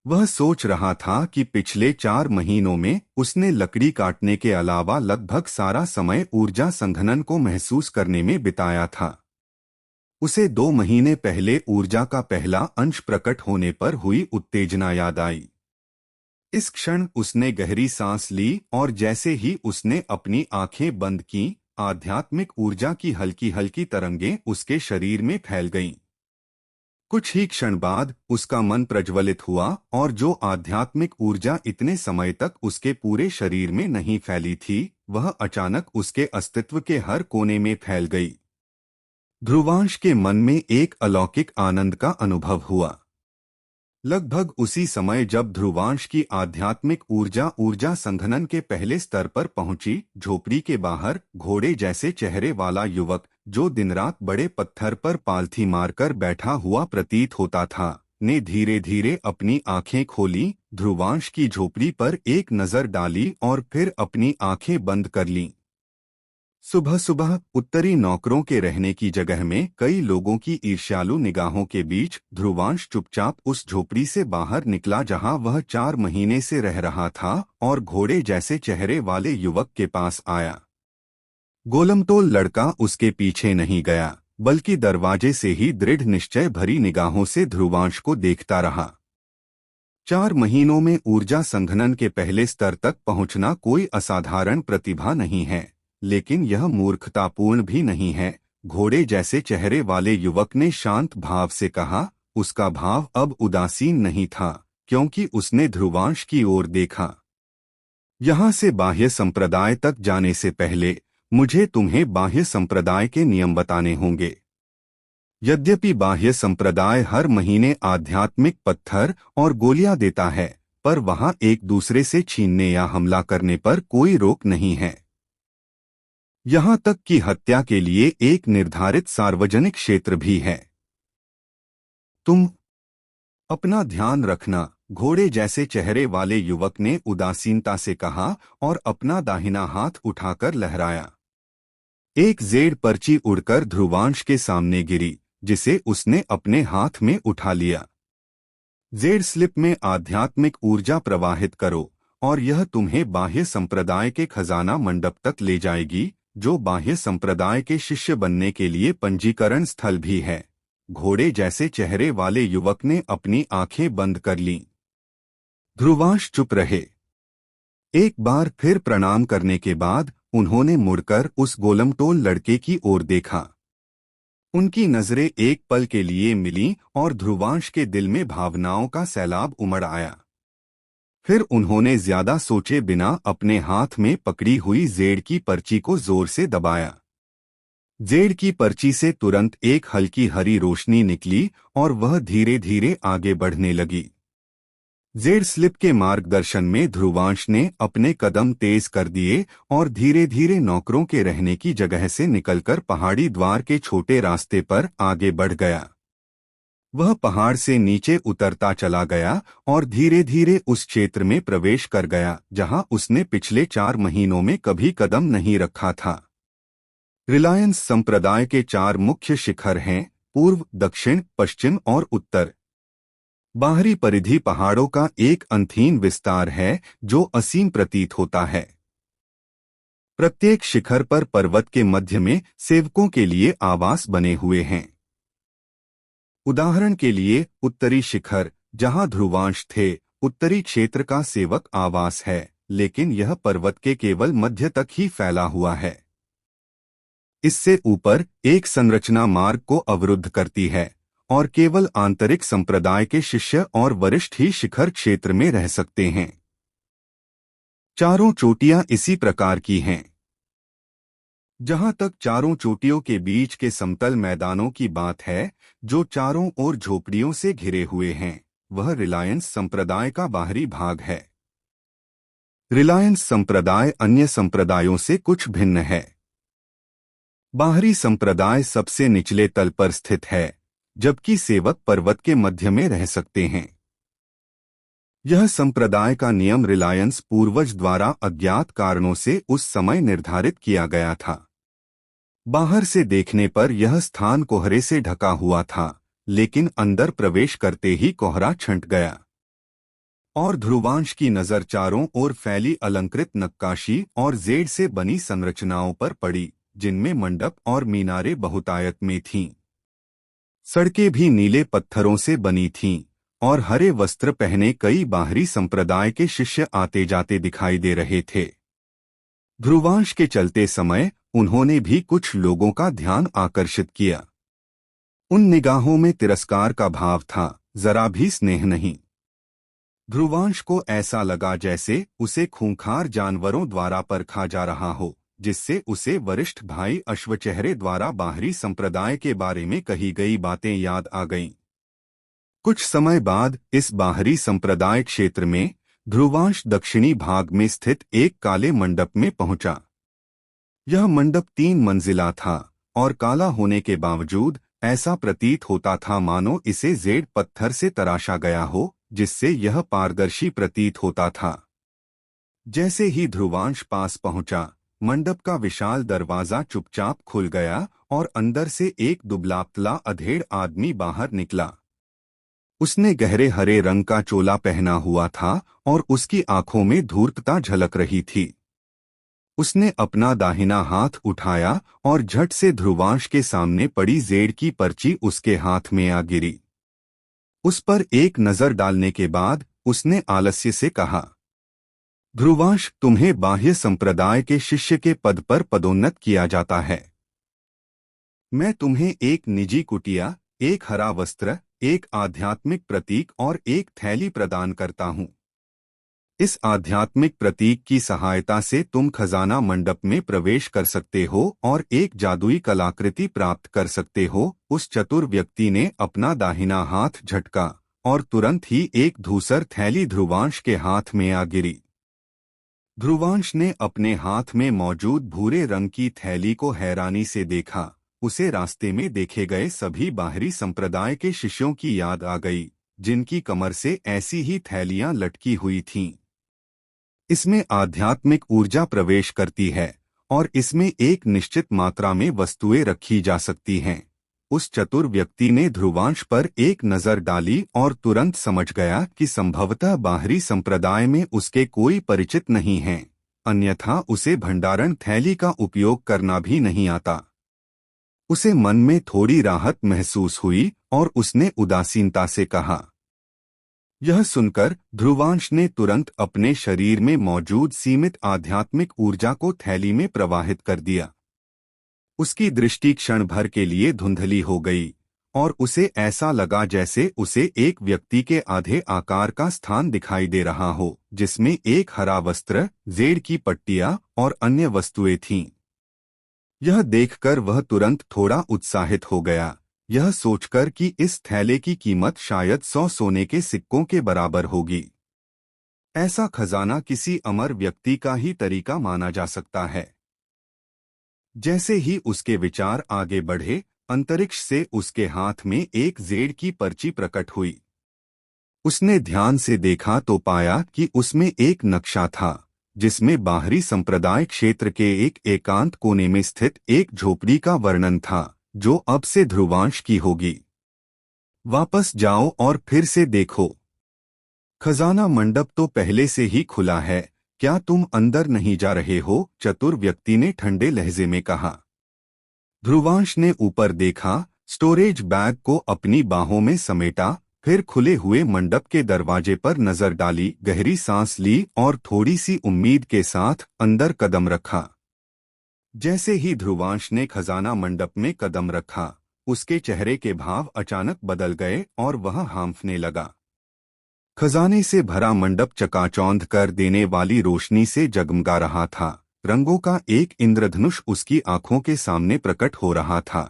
वह सोच रहा था कि पिछले 4 महीनों में उसने लकड़ी काटने के अलावा लगभग सारा समय ऊर्जा संघनन को महसूस करने में बिताया था। उसे 2 महीने पहले ऊर्जा का पहला अंश प्रकट होने पर हुई उत्तेजना याद आई। इस क्षण उसने गहरी सांस ली और जैसे ही उसने अपनी आंखें बंद कीं, आध्यात्मिक ऊर्जा की हल्की हल्की तरंगें उसके शरीर में फैल गईं। कुछ ही क्षण बाद उसका मन प्रज्वलित हुआ और जो आध्यात्मिक ऊर्जा इतने समय तक उसके पूरे शरीर में नहीं फैली थी, वह अचानक उसके अस्तित्व के हर कोने में फैल गई। ध्रुवांश के मन में एक अलौकिक आनंद का अनुभव हुआ। लगभग उसी समय जब ध्रुवांश की आध्यात्मिक ऊर्जा संघनन के पहले स्तर पर पहुंची, झोपड़ी के बाहर घोड़े जैसे चेहरे वाला युवक, जो दिन रात बड़े पत्थर पर पालथी मारकर बैठा हुआ प्रतीत होता था, ने धीरे धीरे अपनी आंखें खोली ध्रुवांश की झोपड़ी पर एक नजर डाली और फिर अपनी आंखें बंद कर लीं। सुबह सुबह उत्तरी नौकरों के रहने की जगह में कई लोगों की ईर्ष्यालु निगाहों के बीच ध्रुवांश चुपचाप उस झोपड़ी से बाहर निकला जहां वह 4 महीने से रह रहा था और घोड़े जैसे चेहरे वाले युवक के पास आया। गोलमटोल लड़का उसके पीछे नहीं गया, बल्कि दरवाजे से ही दृढ़ निश्चय भरी निगाहों से ध्रुवांश को देखता रहा। 4 महीनों में ऊर्जा संघनन के पहले स्तर तक पहुंचना कोई असाधारण प्रतिभा नहीं है, लेकिन यह मूर्खतापूर्ण भी नहीं है। घोड़े जैसे चेहरे वाले युवक ने शांत भाव से कहा। उसका भाव अब उदासीन नहीं था, क्योंकि उसने ध्रुवांश की ओर देखा। यहाँ से बाह्य संप्रदाय तक जाने से पहले मुझे तुम्हें बाह्य संप्रदाय के नियम बताने होंगे। यद्यपि बाह्य संप्रदाय हर महीने आध्यात्मिक पत्थर और गोलियां देता है, पर वहां एक दूसरे से छीनने या हमला करने पर कोई रोक नहीं है। यहां तक कि हत्या के लिए एक निर्धारित सार्वजनिक क्षेत्र भी है। तुम अपना ध्यान रखना, घोड़े जैसे चेहरे वाले युवक ने उदासीनता से कहा और अपना दाहिना हाथ उठाकर लहराया। एक जेड पर्ची उड़कर ध्रुवांश के सामने गिरी, जिसे उसने अपने हाथ में उठा लिया। जेड स्लिप में आध्यात्मिक ऊर्जा प्रवाहित करो और यह तुम्हें बाह्य संप्रदाय के खजाना मंडप तक ले जाएगी, जो बाह्य संप्रदाय के शिष्य बनने के लिए पंजीकरण स्थल भी है। घोड़े जैसे चेहरे वाले युवक ने अपनी आंखें बंद कर लीं। ध्रुवांश चुप रहे। एक बार फिर प्रणाम करने के बाद उन्होंने मुड़कर उस गोलमटोल लड़के की ओर देखा। उनकी नजरें एक पल के लिए मिलीं और ध्रुवांश के दिल में भावनाओं का सैलाब उमड़ आया। फिर उन्होंने ज्यादा सोचे बिना अपने हाथ में पकड़ी हुई जेड की पर्ची को जोर से दबाया। जेड की पर्ची से तुरंत एक हल्की हरी रोशनी निकली और वह धीरे धीरे आगे बढ़ने लगी। जेड स्लिप के मार्गदर्शन में ध्रुवांश ने अपने कदम तेज कर दिए और धीरे धीरे नौकरों के रहने की जगह से निकलकर पहाड़ी द्वार के छोटे रास्ते पर आगे बढ़ गया। वह पहाड़ से नीचे उतरता चला गया और धीरे धीरे उस क्षेत्र में प्रवेश कर गया जहां उसने पिछले 4 महीनों में कभी कदम नहीं रखा था। रिलायंस संप्रदाय के 4 मुख्य शिखर हैं: पूर्व, दक्षिण, पश्चिम और उत्तर। बाहरी परिधि पहाड़ों का एक अनंत विस्तार है जो असीम प्रतीत होता है। प्रत्येक शिखर पर पर्वत के मध्य में सेवकों के लिए आवास बने हुए हैं। उदाहरण के लिए उत्तरी शिखर, जहां ध्रुवांश थे, उत्तरी क्षेत्र का सेवक आवास है, लेकिन यह पर्वत के केवल मध्य तक ही फैला हुआ है। इससे ऊपर एक संरचना मार्ग को अवरुद्ध करती है और केवल आंतरिक संप्रदाय के शिष्य और वरिष्ठ ही शिखर क्षेत्र में रह सकते हैं। चारों चोटियां इसी प्रकार की हैं। जहां तक चारों चोटियों के बीच के समतल मैदानों की बात है, जो चारों ओर झोपड़ियों से घिरे हुए हैं, वह रिलायंस संप्रदाय का बाहरी भाग है। रिलायंस संप्रदाय अन्य संप्रदायों से कुछ भिन्न है। बाहरी संप्रदाय सबसे निचले तल पर स्थित है, जबकि सेवक पर्वत के मध्य में रह सकते हैं। यह संप्रदाय का नियम रिलायंस पूर्वज द्वारा अज्ञात कारणों से उस समय निर्धारित किया गया था। बाहर से देखने पर यह स्थान कोहरे से ढका हुआ था, लेकिन अंदर प्रवेश करते ही कोहरा छंट गया और ध्रुवांश की नजर चारों ओर फैली अलंकृत नक्काशी और जेड से बनी संरचनाओं पर पड़ी, जिनमें मंडप और मीनारें बहुतायत में थीं। सड़कें भी नीले पत्थरों से बनी थीं और हरे वस्त्र पहने कई बाहरी संप्रदाय के शिष्य आते जाते दिखाई दे रहे थे। ध्रुवांश के चलते समय उन्होंने भी कुछ लोगों का ध्यान आकर्षित किया। उन निगाहों में तिरस्कार का भाव था, जरा भी स्नेह नहीं। ध्रुवांश को ऐसा लगा जैसे उसे खूंखार जानवरों द्वारा परखा जा रहा हो, जिससे उसे वरिष्ठ भाई अश्वचेहरे द्वारा बाहरी संप्रदाय के बारे में कही गई बातें याद आ गईं। कुछ समय बाद इस बाहरी संप्रदाय क्षेत्र में ध्रुवांश दक्षिणी भाग में स्थित एक काले मंडप में पहुंचा। यह मंडप 3 मंजिला था और काला होने के बावजूद ऐसा प्रतीत होता था मानो इसे जेड पत्थर से तराशा गया हो, जिससे यह पारदर्शी प्रतीत होता था। जैसे ही ध्रुवांश पास पहुंचा, मंडप का विशाल दरवाजा चुपचाप खुल गया और अंदर से एक दुबला-पतला अधेड़ आदमी बाहर निकला। उसने गहरे हरे रंग का चोला पहना हुआ था और उसकी आंखों में धूर्तता झलक रही थी। उसने अपना दाहिना हाथ उठाया और झट से ध्रुवांश के सामने पड़ी जेड़ की पर्ची उसके हाथ में आ गिरी। उस पर एक नजर डालने के बाद उसने आलस्य से कहा, ध्रुवांश, तुम्हें बाह्य संप्रदाय के शिष्य के पद पर पदोन्नत किया जाता है। मैं तुम्हें एक निजी कुटिया, एक हरा वस्त्र, एक आध्यात्मिक प्रतीक और एक थैली प्रदान करता हूँ। इस आध्यात्मिक प्रतीक की सहायता से तुम खजाना मंडप में प्रवेश कर सकते हो और एक जादुई कलाकृति प्राप्त कर सकते हो। उस चतुर व्यक्ति ने अपना दाहिना हाथ झटका और तुरंत ही एक धूसर थैली ध्रुवांश के हाथ में आ गिरी। ध्रुवांश ने अपने हाथ में मौजूद भूरे रंग की थैली को हैरानी से देखा। उसे रास्ते में देखे गए सभी बाहरी संप्रदाय के शिष्यों की याद आ गई, जिनकी कमर से ऐसी ही थैलियां लटकी हुई थीं। इसमें आध्यात्मिक ऊर्जा प्रवेश करती है और इसमें एक निश्चित मात्रा में वस्तुएं रखी जा सकती हैं। उस चतुर व्यक्ति ने ध्रुवांश पर एक नजर डाली और तुरंत समझ गया कि संभवतः बाहरी संप्रदाय में उसके कोई परिचित नहीं हैं, अन्यथा उसे भंडारण थैली का उपयोग करना भी नहीं आता। उसे मन में थोड़ी राहत महसूस हुई और उसने उदासीनता से कहा। यह सुनकर ध्रुवांश ने तुरंत अपने शरीर में मौजूद सीमित आध्यात्मिक ऊर्जा को थैली में प्रवाहित कर दिया। उसकी दृष्टि क्षण भर के लिए धुंधली हो गई और उसे ऐसा लगा जैसे उसे एक व्यक्ति के आधे आकार का स्थान दिखाई दे रहा हो, जिसमें एक हरा वस्त्र, जेड़ की पट्टियां और अन्य वस्तुएं थीं। यह देखकर वह तुरंत थोड़ा उत्साहित हो गया, यह सोचकर कि इस थैले की कीमत शायद 100 सोने के सिक्कों के बराबर होगी। ऐसा खजाना किसी अमर व्यक्ति का ही तरीका माना जा सकता है। जैसे ही उसके विचार आगे बढ़े, अंतरिक्ष से उसके हाथ में एक जेड़ की पर्ची प्रकट हुई। उसने ध्यान से देखा तो पाया कि उसमें एक नक्शा था, जिसमें बाहरी संप्रदाय क्षेत्र के एक एकांत कोने में स्थित एक झोपड़ी का वर्णन था, जो अब से ध्रुवांश की होगी। वापस जाओ और फिर से देखो। खजाना मंडप तो पहले से ही खुला है, क्या तुम अंदर नहीं जा रहे हो? चतुर व्यक्ति ने ठंडे लहजे में कहा। ध्रुवांश ने ऊपर देखा, स्टोरेज बैग को अपनी बाहों में समेटा, फिर खुले हुए मंडप के दरवाजे पर नजर डाली, गहरी सांस ली और थोड़ी सी उम्मीद के साथ अंदर कदम रखा। जैसे ही ध्रुवांश ने खजाना मंडप में कदम रखा, उसके चेहरे के भाव अचानक बदल गए और वह हांफने लगा। खजाने से भरा मंडप चकाचौंध कर देने वाली रोशनी से जगमगा रहा था। रंगों का एक इंद्रधनुष उसकी आंखों के सामने प्रकट हो रहा था।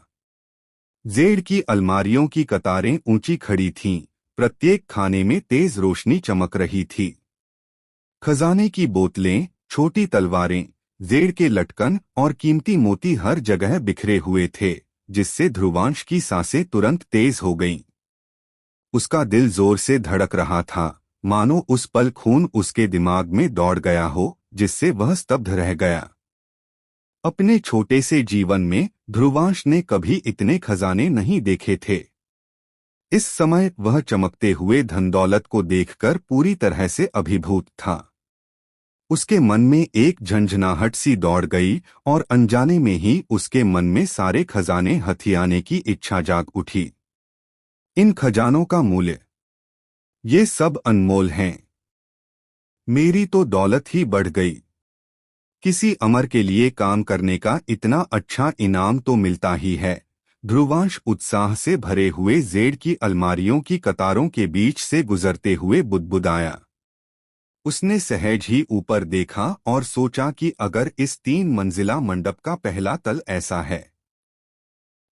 जेड़ की अलमारियों की कतारें ऊंची खड़ी थीं, प्रत्येक खाने में तेज रोशनी चमक रही थी। खजाने की बोतलें, छोटी तलवारें, जेड़ के लटकन और कीमती मोती हर जगह बिखरे हुए थे, जिससे ध्रुवांश की सांसें तुरंत तेज हो गईं। उसका दिल जोर से धड़क रहा था, मानो उस पल खून उसके दिमाग में दौड़ गया हो, जिससे वह स्तब्ध रह गया। अपने छोटे से जीवन में ध्रुवांश ने कभी इतने खजाने नहीं देखे थे। इस समय वह चमकते हुए धन दौलत को देखकर पूरी तरह से अभिभूत था। उसके मन में एक झंझनाहट सी दौड़ गई और अनजाने में ही उसके मन में सारे खजाने हथियाने की इच्छा जाग उठी। इन खजानों का मूल्य, ये सब अनमोल हैं। मेरी तो दौलत ही बढ़ गई। किसी अमर के लिए काम करने का इतना अच्छा इनाम तो मिलता ही है। ध्रुवांश उत्साह से भरे हुए जेड़ की अलमारियों की कतारों के बीच से गुजरते हुए बुदबुदाया। उसने सहज ही ऊपर देखा और सोचा कि अगर इस 3 मंजिला मंडप का पहला तल ऐसा है,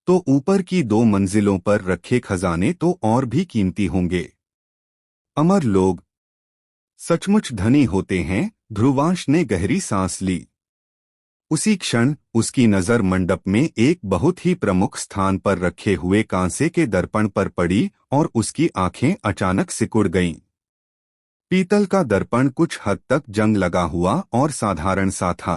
तो ऊपर की 2 मंजिलों पर रखे खजाने तो और भी कीमती होंगे। अमर लोग सचमुच धनी होते हैं। ध्रुवांश ने गहरी सांस ली। उसी क्षण उसकी नजर मंडप में एक बहुत ही प्रमुख स्थान पर रखे हुए कांसे के दर्पण पर पड़ी और उसकी आंखें अचानक सिकुड़ गईं। पीतल का दर्पण कुछ हद तक जंग लगा हुआ और साधारण सा था।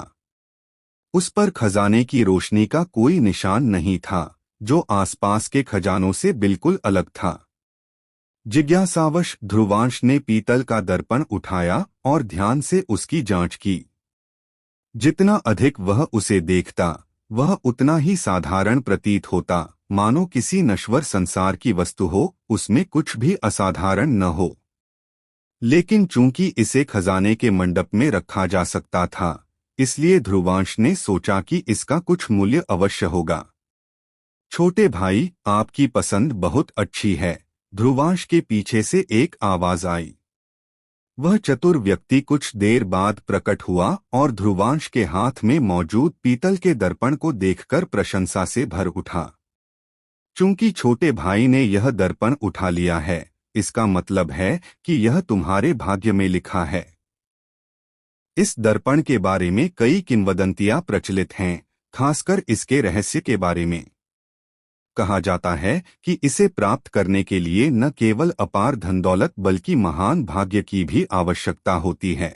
उस पर खजाने की रोशनी का कोई निशान नहीं था, जो आसपास के खजानों से बिल्कुल अलग था। जिज्ञासावश ध्रुवांश ने पीतल का दर्पण उठाया और ध्यान से उसकी जांच की। जितना अधिक वह उसे देखता, वह उतना ही साधारण प्रतीत होता, मानो किसी नश्वर संसार की वस्तु हो, उसमें कुछ भी असाधारण न हो। लेकिन चूंकि इसे खजाने के मंडप में रखा जा सकता था, इसलिए ध्रुवांश ने सोचा कि इसका कुछ मूल्य अवश्य होगा। छोटे भाई, आपकी पसंद बहुत अच्छी है, ध्रुवांश के पीछे से एक आवाज आई। वह चतुर व्यक्ति कुछ देर बाद प्रकट हुआ और ध्रुवांश के हाथ में मौजूद पीतल के दर्पण को देखकर प्रशंसा से भर उठा। चूंकि छोटे भाई ने यह दर्पण उठा लिया है, इसका मतलब है कि यह तुम्हारे भाग्य में लिखा है। इस दर्पण के बारे में कई किंवदंतियां प्रचलित हैं, खासकर इसके रहस्य के बारे में। कहा जाता है कि इसे प्राप्त करने के लिए न केवल अपार धनदौलत बल्कि महान भाग्य की भी आवश्यकता होती है।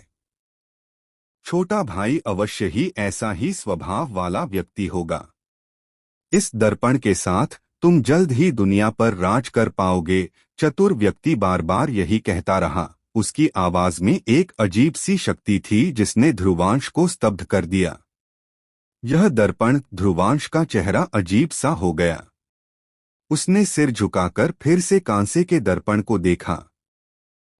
छोटा भाई अवश्य ही ऐसा ही स्वभाव वाला व्यक्ति होगा। इस दर्पण के साथ तुम जल्द ही दुनिया पर राज कर पाओगे, चतुर व्यक्ति बार बार यही कहता रहा। उसकी आवाज में एक अजीब सी शक्ति थी जिसने ध्रुवांश को स्तब्ध कर दिया। यह दर्पण, ध्रुवांश का चेहरा अजीब सा हो गया। उसने सिर झुकाकर फिर से कांसे के दर्पण को देखा।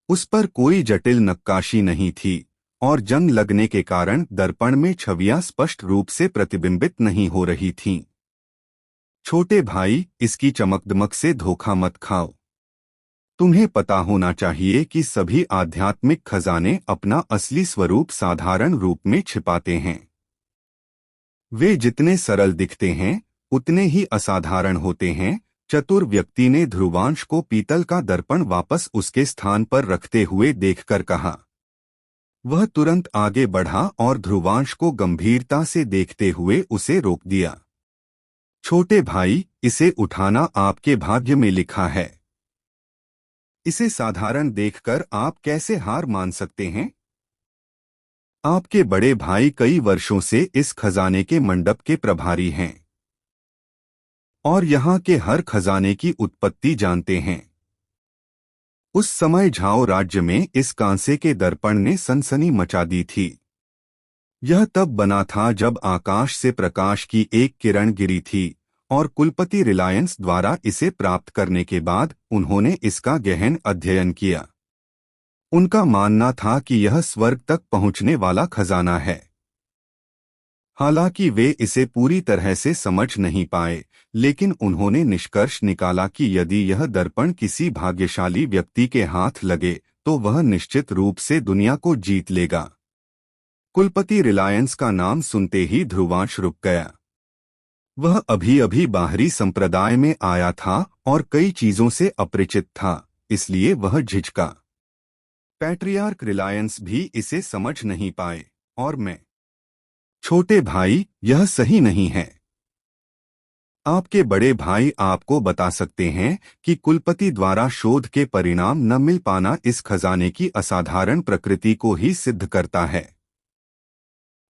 उस पर कोई जटिल नक्काशी नहीं थी और जंग लगने के कारण दर्पण में छवियां स्पष्ट रूप से प्रतिबिंबित नहीं हो रही थीं। छोटे भाई, इसकी चमकदमक से धोखा मत खाओ। तुम्हें पता होना चाहिए कि सभी आध्यात्मिक खजाने अपना असली स्वरूप साधारण रूप में छिपाते हैं। वे जितने सरल दिखते हैं, उतने ही असाधारण होते हैं। चतुर व्यक्ति ने ध्रुवांश को पीतल का दर्पण वापस उसके स्थान पर रखते हुए देखकर कहा। वह तुरंत आगे बढ़ा और ध्रुवांश को गंभीरता से देखते हुए उसे रोक दिया। छोटे भाई, इसे उठाना आपके भाग्य में लिखा है। इसे साधारण देखकर आप कैसे हार मान सकते हैं? आपके बड़े भाई कई वर्षों से इस खजाने के मंडप के प्रभारी हैं और यहाँ के हर खजाने की उत्पत्ति जानते हैं। उस समय झाओ राज्य में इस कांसे के दर्पण ने सनसनी मचा दी थी। यह तब बना था जब आकाश से प्रकाश की एक किरण गिरी थी और कुलपति रिलायंस द्वारा इसे प्राप्त करने के बाद उन्होंने इसका गहन अध्ययन किया। उनका मानना था कि यह स्वर्ग तक पहुंचने वाला खजाना है। हालांकि वे इसे पूरी तरह से समझ नहीं पाए, लेकिन उन्होंने निष्कर्ष निकाला कि यदि यह दर्पण किसी भाग्यशाली व्यक्ति के हाथ लगे तो वह निश्चित रूप से दुनिया को जीत लेगा। कुलपति रिलायंस का नाम सुनते ही ध्रुवांश रुक गया। वह अभी अभी बाहरी संप्रदाय में आया था और कई चीजों से अपरिचित था, इसलिए वह झिझका। पैट्रियार्क रिलायंस भी इसे समझ नहीं पाए और मैं। छोटे भाई, यह सही नहीं है। आपके बड़े भाई आपको बता सकते हैं कि कुलपति द्वारा शोध के परिणाम न मिल पाना इस खजाने की असाधारण प्रकृति को ही सिद्ध करता है।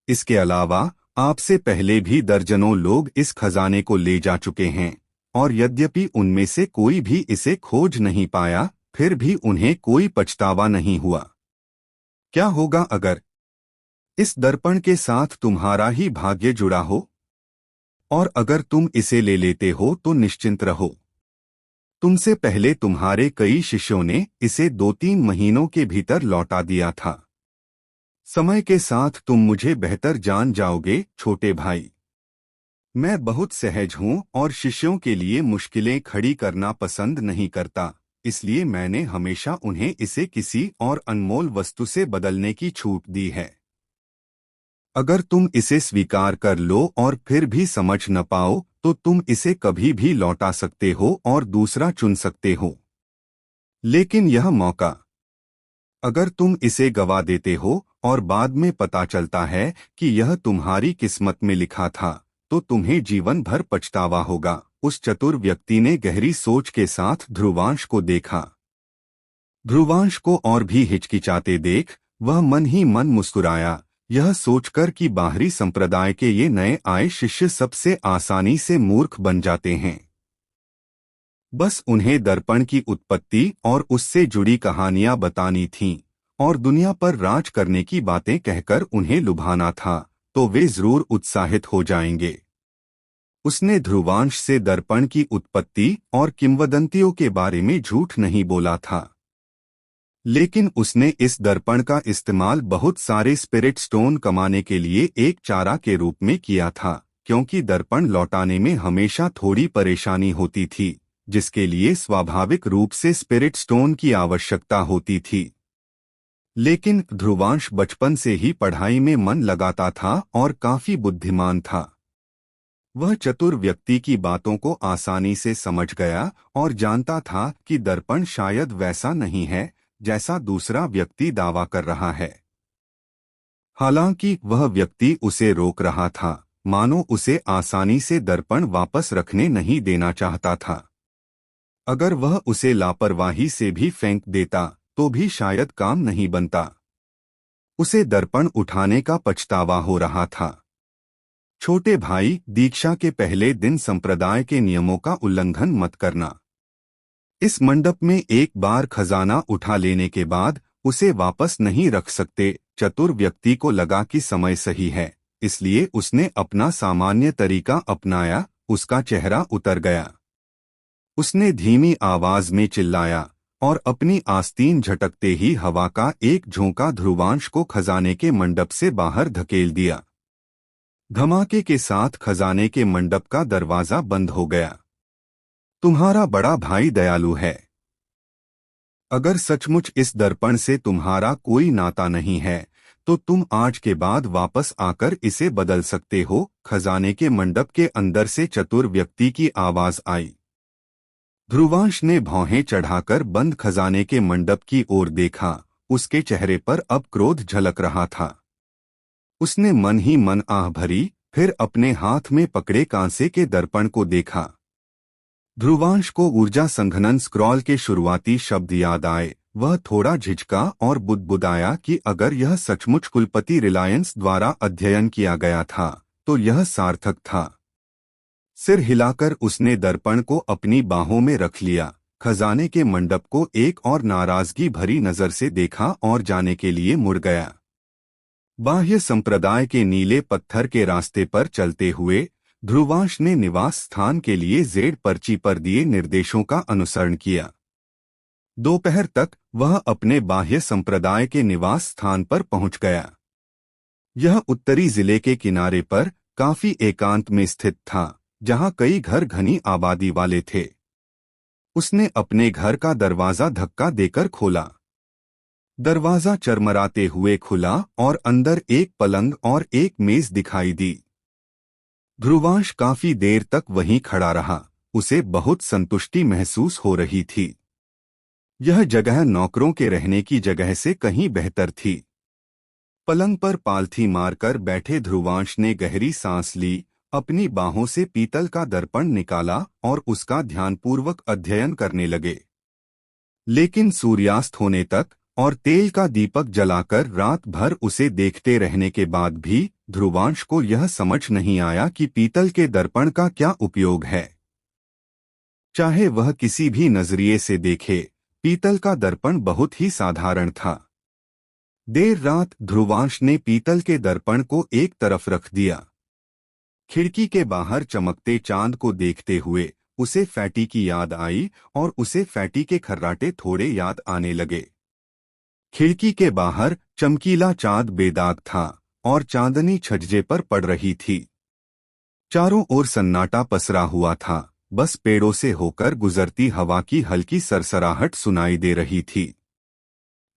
इसके अलावा आपसे पहले भी दर्जनों लोग इस खजाने को ले जा चुके हैं और यद्यपि उनमें से कोई भी इसे खोज नहीं पाया, फिर भी उन्हें कोई पछतावा नहीं हुआ। क्या होगा अगर इस दर्पण के साथ तुम्हारा ही भाग्य जुड़ा हो? और अगर तुम इसे ले लेते हो तो निश्चिंत रहो। तुमसे पहले तुम्हारे कई शिष्यों ने इसे 2-3 महीनों के भीतर लौटा दिया था। समय के साथ तुम मुझे बेहतर जान जाओगे, छोटे भाई। मैं बहुत सहज हूँ और शिष्यों के लिए मुश्किलें खड़ी करना पसंद नहीं करता, इसलिए मैंने हमेशा उन्हें इसे किसी और अनमोल वस्तु से बदलने की छूट दी है। अगर तुम इसे स्वीकार कर लो और फिर भी समझ न पाओ तो तुम इसे कभी भी लौटा सकते हो और दूसरा चुन सकते हो। लेकिन यह मौका, अगर तुम इसे गवा देते हो और बाद में पता चलता है कि यह तुम्हारी किस्मत में लिखा था, तो तुम्हें जीवन भर पछतावा होगा। उस चतुर व्यक्ति ने गहरी सोच के साथ ध्रुवांश को देखा। ध्रुवांश को और भी हिचकिचाते देख वह मन ही मन मुस्कुराया, यह सोचकर कि बाहरी संप्रदाय के ये नए आए शिष्य सबसे आसानी से मूर्ख बन जाते हैं। बस उन्हें दर्पण की उत्पत्ति और उससे जुड़ी कहानियां बतानी थीं और दुनिया पर राज करने की बातें कहकर उन्हें लुभाना था, तो वे जरूर उत्साहित हो जाएंगे। उसने ध्रुवांश से दर्पण की उत्पत्ति और किंवदंतियों के बारे में झूठ नहीं बोला था, लेकिन उसने इस दर्पण का इस्तेमाल बहुत सारे स्पिरिट स्टोन कमाने के लिए एक चारा के रूप में किया था, क्योंकि दर्पण लौटाने में हमेशा थोड़ी परेशानी होती थी, जिसके लिए स्वाभाविक रूप से स्पिरिट स्टोन की आवश्यकता होती थी। लेकिन ध्रुवांश बचपन से ही पढ़ाई में मन लगाता था और काफी बुद्धिमान था। वह चतुर व्यक्ति की बातों को आसानी से समझ गया और जानता था कि दर्पण शायद वैसा नहीं है जैसा दूसरा व्यक्ति दावा कर रहा है। हालांकि वह व्यक्ति उसे रोक रहा था, मानो उसे आसानी से दर्पण वापस रखने नहीं देना चाहता था। अगर वह उसे लापरवाही से भी फेंक देता तो भी शायद काम नहीं बनता। उसे दर्पण उठाने का पछतावा हो रहा था। छोटे भाई, दीक्षा के पहले दिन संप्रदाय के नियमों का उल्लंघन मत करना। इस मंडप में एक बार खजाना उठा लेने के बाद उसे वापस नहीं रख सकते। चतुर व्यक्ति को लगा कि समय सही है, इसलिए उसने अपना सामान्य तरीका अपनाया। उसका चेहरा उतर गया। उसने धीमी आवाज में चिल्लाया और अपनी आस्तीन झटकते ही हवा का एक झोंका ध्रुवांश को खजाने के मंडप से बाहर धकेल दिया। धमाके के साथ खजाने के मंडप का दरवाजा बंद हो गया। तुम्हारा बड़ा भाई दयालु है। अगर सचमुच इस दर्पण से तुम्हारा कोई नाता नहीं है तो तुम आज के बाद वापस आकर इसे बदल सकते हो। खजाने के मंडप के अंदर से चतुर व्यक्ति की आवाज आई। ध्रुवांश ने भौहें चढ़ाकर बंद खजाने के मंडप की ओर देखा। उसके चेहरे पर अब क्रोध झलक रहा था। उसने मन ही मन आह भरी, फिर अपने हाथ में पकड़े कांसे के दर्पण को देखा। ध्रुवांश को ऊर्जा संघनन स्क्रॉल के शुरुआती शब्द याद आए। वह थोड़ा झिझका और बुदबुदाया कि अगर यह सचमुच कुलपति रिलायंस द्वारा अध्ययन किया गया था तो यह सार्थक था। सिर हिलाकर उसने दर्पण को अपनी बाहों में रख लिया। खजाने के मंडप को एक और नाराजगी भरी नजर से देखा और जाने के लिए मुड़ गया। बाह्य संप्रदाय के नीले पत्थर के रास्ते पर चलते हुए ध्रुवांश ने निवास स्थान के लिए जेड पर्ची पर दिए निर्देशों का अनुसरण किया। दोपहर तक वह अपने बाह्य संप्रदाय के निवास स्थान पर पहुंच गया। यह उत्तरी जिले के किनारे पर काफी एकांत में स्थित था, जहां कई घर घनी आबादी वाले थे। उसने अपने घर का दरवाजा धक्का देकर खोला। दरवाजा चरमराते हुए खुला और अंदर एक पलंग और एक मेज दिखाई दी। ध्रुवांश काफी देर तक वहीं खड़ा रहा। उसे बहुत संतुष्टि महसूस हो रही थी। यह जगह नौकरों के रहने की जगह से कहीं बेहतर थी। पलंग पर पालथी मारकर बैठे ध्रुवांश ने गहरी सांस ली, अपनी बाहों से पीतल का दर्पण निकाला और उसका ध्यानपूर्वक अध्ययन करने लगे। लेकिन सूर्यास्त होने तक और तेल का दीपक जलाकर रात भर उसे देखते रहने के बाद भी ध्रुवांश को यह समझ नहीं आया कि पीतल के दर्पण का क्या उपयोग है। चाहे वह किसी भी नजरिए से देखे, पीतल का दर्पण बहुत ही साधारण था। देर रात ध्रुवांश ने पीतल के दर्पण को एक तरफ रख दिया। खिड़की के बाहर चमकते चांद को देखते हुए उसे फैटी की याद आई और उसे फैटी के खर्राटे थोड़े याद आने लगे। खिड़की के बाहर चमकीला चांद बेदाग था और चांदनी छज्जे पर पड़ रही थी। चारों ओर सन्नाटा पसरा हुआ था, बस पेड़ों से होकर गुजरती हवा की हल्की सरसराहट सुनाई दे रही थी।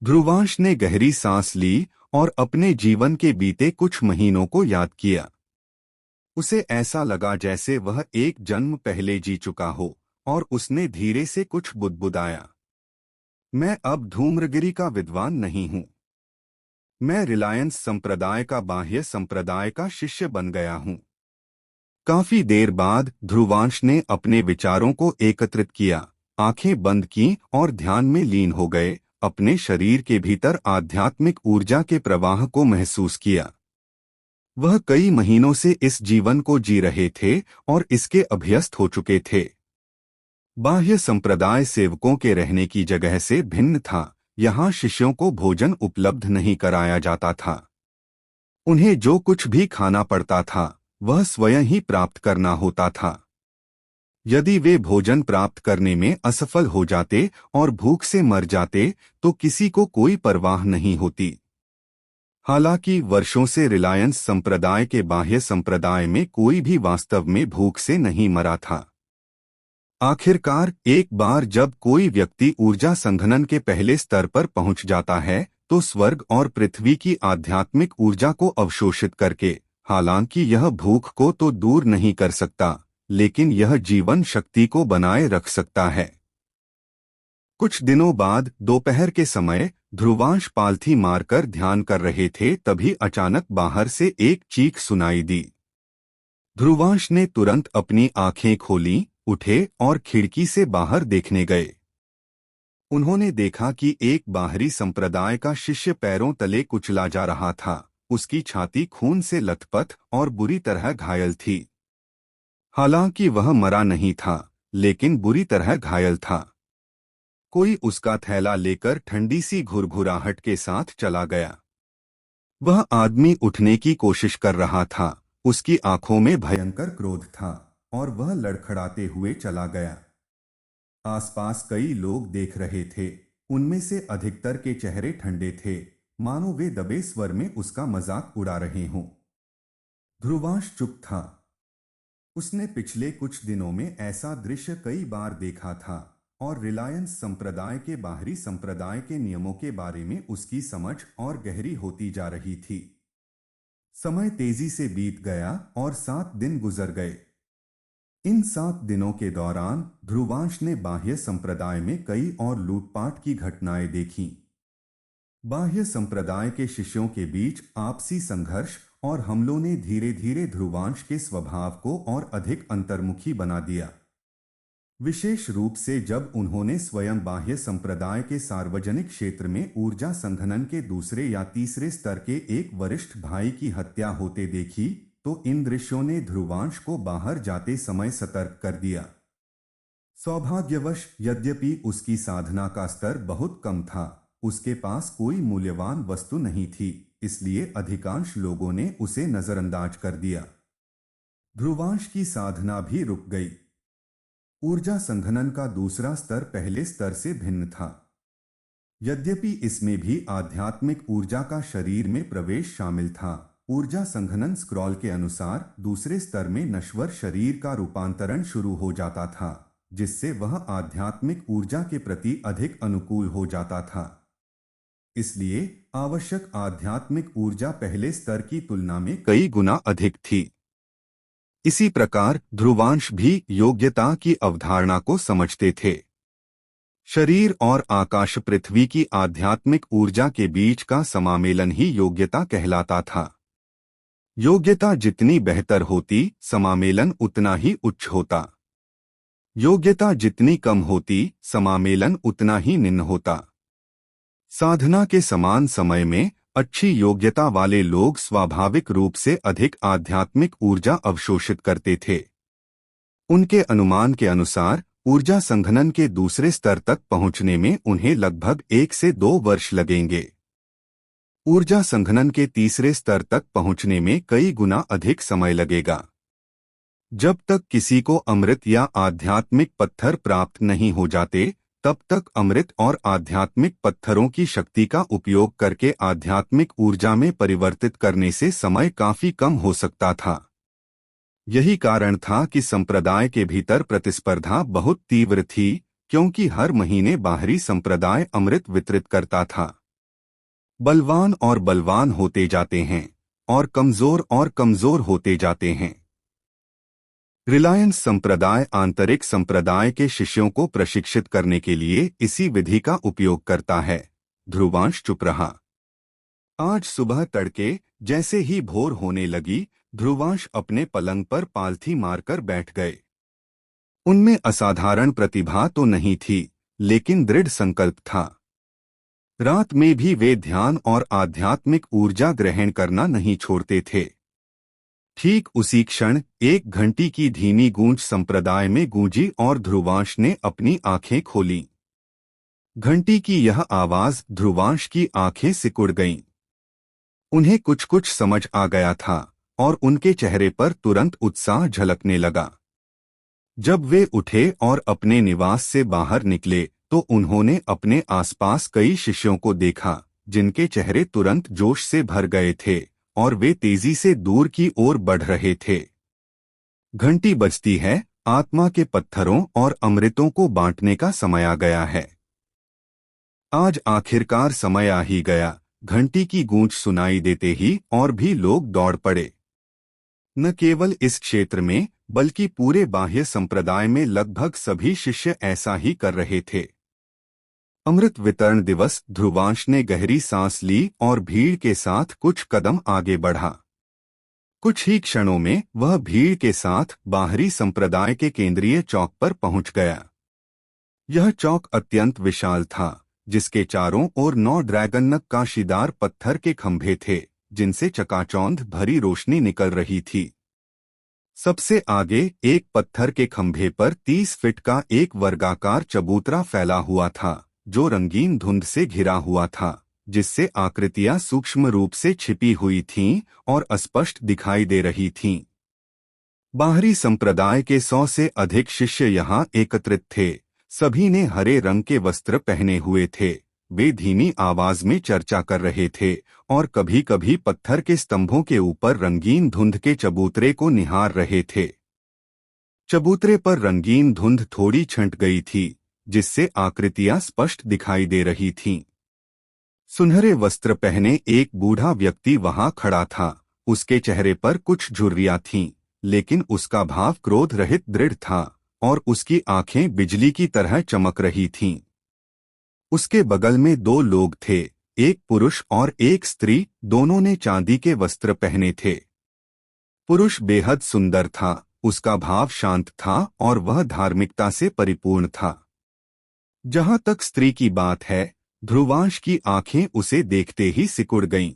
ध्रुवांश ने गहरी सांस ली और अपने जीवन के बीते कुछ महीनों को याद किया। उसे ऐसा लगा जैसे वह एक जन्म पहले जी चुका हो और उसने धीरे से कुछ बुदबुदाया। मैं अब धूम्रगिरी का विद्वान नहीं हूँ। मैं रिलायंस संप्रदाय का बाह्य संप्रदाय का शिष्य बन गया हूँ। काफी देर बाद ध्रुवांश ने अपने विचारों को एकत्रित किया, आंखें बंद की और ध्यान में लीन हो गए। अपने शरीर के भीतर आध्यात्मिक ऊर्जा के प्रवाह को महसूस किया। वह कई महीनों से इस जीवन को जी रहे थे और इसके अभ्यस्त हो चुके थे। बाह्य संप्रदाय सेवकों के रहने की जगह से भिन्न था। यहाँ शिष्यों को भोजन उपलब्ध नहीं कराया जाता था। उन्हें जो कुछ भी खाना पड़ता था वह स्वयं ही प्राप्त करना होता था। यदि वे भोजन प्राप्त करने में असफल हो जाते और भूख से मर जाते तो किसी को कोई परवाह नहीं होती। हालांकि वर्षों से रिलायंस संप्रदाय के बाह्य संप्रदाय में कोई भी वास्तव में भूख से नहीं मरा था। आखिरकार एक बार जब कोई व्यक्ति ऊर्जा संघनन के पहले स्तर पर पहुंच जाता है तो स्वर्ग और पृथ्वी की आध्यात्मिक ऊर्जा को अवशोषित करके, हालांकि यह भूख को तो दूर नहीं कर सकता लेकिन यह जीवन शक्ति को बनाए रख सकता है। कुछ दिनों बाद दोपहर के समय ध्रुवांश पालथी मारकर ध्यान कर रहे थे, तभी अचानक बाहर से एक चीख सुनाई दी। ध्रुवांश ने तुरंत अपनी आंखें खोलीं, उठे और खिड़की से बाहर देखने गए। उन्होंने देखा कि एक बाहरी संप्रदाय का शिष्य पैरों तले कुचला जा रहा था। उसकी छाती खून से लथपथ और बुरी तरह घायल थी। हालांकि वह मरा नहीं था लेकिन बुरी तरह घायल था। कोई उसका थैला लेकर ठंडी सी घुरघुराहट के साथ चला गया। वह आदमी उठने की कोशिश कर रहा था। उसकी आंखों में भयंकर क्रोध था और वह लड़खड़ाते हुए चला गया। आसपास कई लोग देख रहे थे। उनमें से अधिकतर के चेहरे ठंडे थे, मानो वे दबे स्वर में उसका मजाक उड़ा रहे हों। ध्रुवांश चुप था। उसने पिछले कुछ दिनों में ऐसा दृश्य कई बार देखा था और रिलायंस संप्रदाय के बाहरी संप्रदाय के नियमों के बारे में उसकी समझ और गहरी होती जा रही थी। समय तेजी से बीत गया और 7 दिन गुजर गए। इन 7 दिनों के दौरान ध्रुवांश ने बाह्य संप्रदाय में कई और लूटपाट की घटनाएं देखीं। बाह्य संप्रदाय के शिष्यों के बीच आपसी संघर्ष और हमलों ने धीरे धीरे ध्रुवांश के स्वभाव को और अधिक अंतर्मुखी बना दिया। विशेष रूप से जब उन्होंने स्वयं बाह्य संप्रदाय के सार्वजनिक क्षेत्र में ऊर्जा संघनन के दूसरे या तीसरे स्तर के एक वरिष्ठ भाई की हत्या होते देखी तो इन दृश्यों ने ध्रुवांश को बाहर जाते समय सतर्क कर दिया। सौभाग्यवश यद्यपि उसकी साधना का स्तर बहुत कम था, उसके पास कोई मूल्यवान वस्तु नहीं थी, इसलिए अधिकांश लोगों ने उसे नजरअंदाज कर दिया। ध्रुवांश की साधना भी रुक गई। ऊर्जा संघनन का दूसरा स्तर पहले स्तर से भिन्न था। यद्यपि इसमें भी आध्यात्मिक ऊर्जा का शरीर में प्रवेश शामिल था। ऊर्जा संघनन स्क्रॉल के अनुसार दूसरे स्तर में नश्वर शरीर का रूपांतरण शुरू हो जाता था, जिससे वह आध्यात्मिक ऊर्जा के प्रति अधिक अनुकूल हो जाता था। इसलिए आवश्यक आध्यात्मिक ऊर्जा पहले स्तर की तुलना में कई गुना अधिक थी। इसी प्रकार ध्रुवांश भी योग्यता की अवधारणा को समझते थे। शरीर और आकाश पृथ्वी की आध्यात्मिक ऊर्जा के बीच का समामेलन ही योग्यता कहलाता था। योग्यता जितनी बेहतर होती, समामेलन उतना ही उच्च होता। योग्यता जितनी कम होती, समामेलन उतना ही निम्न होता। साधना के समान समय में अच्छी योग्यता वाले लोग स्वाभाविक रूप से अधिक आध्यात्मिक ऊर्जा अवशोषित करते थे। उनके अनुमान के अनुसार ऊर्जा संघनन के दूसरे स्तर तक पहुंचने में उन्हें लगभग 1 से 2 वर्ष लगेंगे। ऊर्जा संघनन के तीसरे स्तर तक पहुंचने में कई गुना अधिक समय लगेगा। जब तक किसी को अमृत या आध्यात्मिक पत्थर प्राप्त नहीं हो जाते, तब तक अमृत और आध्यात्मिक पत्थरों की शक्ति का उपयोग करके आध्यात्मिक ऊर्जा में परिवर्तित करने से समय काफी कम हो सकता था। यही कारण था कि संप्रदाय के भीतर प्रतिस्पर्धा बहुत तीव्र थी, क्योंकि हर महीने बाहरी संप्रदाय अमृत वितरित करता था। बलवान और बलवान होते जाते हैं और कमजोर होते जाते हैं। रिलायंस संप्रदाय आंतरिक संप्रदाय के शिष्यों को प्रशिक्षित करने के लिए इसी विधि का उपयोग करता है। ध्रुवांश चुप रहा। आज सुबह तड़के जैसे ही भोर होने लगी, ध्रुवांश अपने पलंग पर पालथी मारकर बैठ गए। उनमें असाधारण प्रतिभा तो नहीं थी, लेकिन दृढ़ संकल्प था। रात में भी वे ध्यान और आध्यात्मिक ऊर्जा ग्रहण करना नहीं छोड़ते थे। ठीक उसी क्षण एक घंटी की धीमी गूंज संप्रदाय में गूंजी और ध्रुवांश ने अपनी आंखें खोलीं। घंटी की यह आवाज ध्रुवांश की आंखें सिकुड़ गईं। उन्हें कुछ कुछ समझ आ गया था और उनके चेहरे पर तुरंत उत्साह झलकने लगा। जब वे उठे और अपने निवास से बाहर निकले तो उन्होंने अपने आसपास कई शिष्यों को देखा जिनके चेहरे तुरंत जोश से भर गए थे और वे तेजी से दूर की ओर बढ़ रहे थे। घंटी बजती है, आत्मा के पत्थरों और अमृतों को बांटने का समय आ गया है। आज आखिरकार समय आ ही गया। घंटी की गूंज सुनाई देते ही और भी लोग दौड़ पड़े। न केवल इस क्षेत्र में बल्कि पूरे बाह्य संप्रदाय में लगभग सभी शिष्य ऐसा ही कर रहे थे। अमृत वितरण दिवस। ध्रुवांश ने गहरी सांस ली और भीड़ के साथ कुछ कदम आगे बढ़ा। कुछ ही क्षणों में वह भीड़ के साथ बाहरी संप्रदाय के केंद्रीय चौक पर पहुंच गया। यह चौक अत्यंत विशाल था, जिसके चारों ओर 9 ड्रैगन नक्काशीदार पत्थर के खंभे थे जिनसे चकाचौंध भरी रोशनी निकल रही थी। सबसे आगे एक पत्थर के खंभे पर 30 फीट का एक वर्गाकार चबूतरा फैला हुआ था जो रंगीन धुंध से घिरा हुआ था, जिससे आकृतियां सूक्ष्म रूप से छिपी हुई थीं और अस्पष्ट दिखाई दे रही थीं। बाहरी संप्रदाय के 100 से अधिक शिष्य यहां एकत्रित थे। सभी ने हरे रंग के वस्त्र पहने हुए थे। वे धीमी आवाज में चर्चा कर रहे थे और कभी-कभी पत्थर के स्तंभों के ऊपर रंगीन धुंध के चबूतरे को निहार रहे थे। चबूतरे पर रंगीन धुंध थोड़ी छंट गई थी, जिससे आकृतियां स्पष्ट दिखाई दे रही थीं। सुनहरे वस्त्र पहने एक बूढ़ा व्यक्ति वहां खड़ा था। उसके चेहरे पर कुछ झुर्रियां थीं, लेकिन उसका भाव क्रोध रहित दृढ़ था और उसकी आंखें बिजली की तरह चमक रही थीं। उसके बगल में 2 लोग थे, एक पुरुष और एक स्त्री। दोनों ने चांदी के वस्त्र पहने थे। पुरुष बेहद सुंदर था, उसका भाव शांत था और वह धार्मिकता से परिपूर्ण था। जहां तक स्त्री की बात है, ध्रुवांश की आंखें उसे देखते ही सिकुड़ गईं।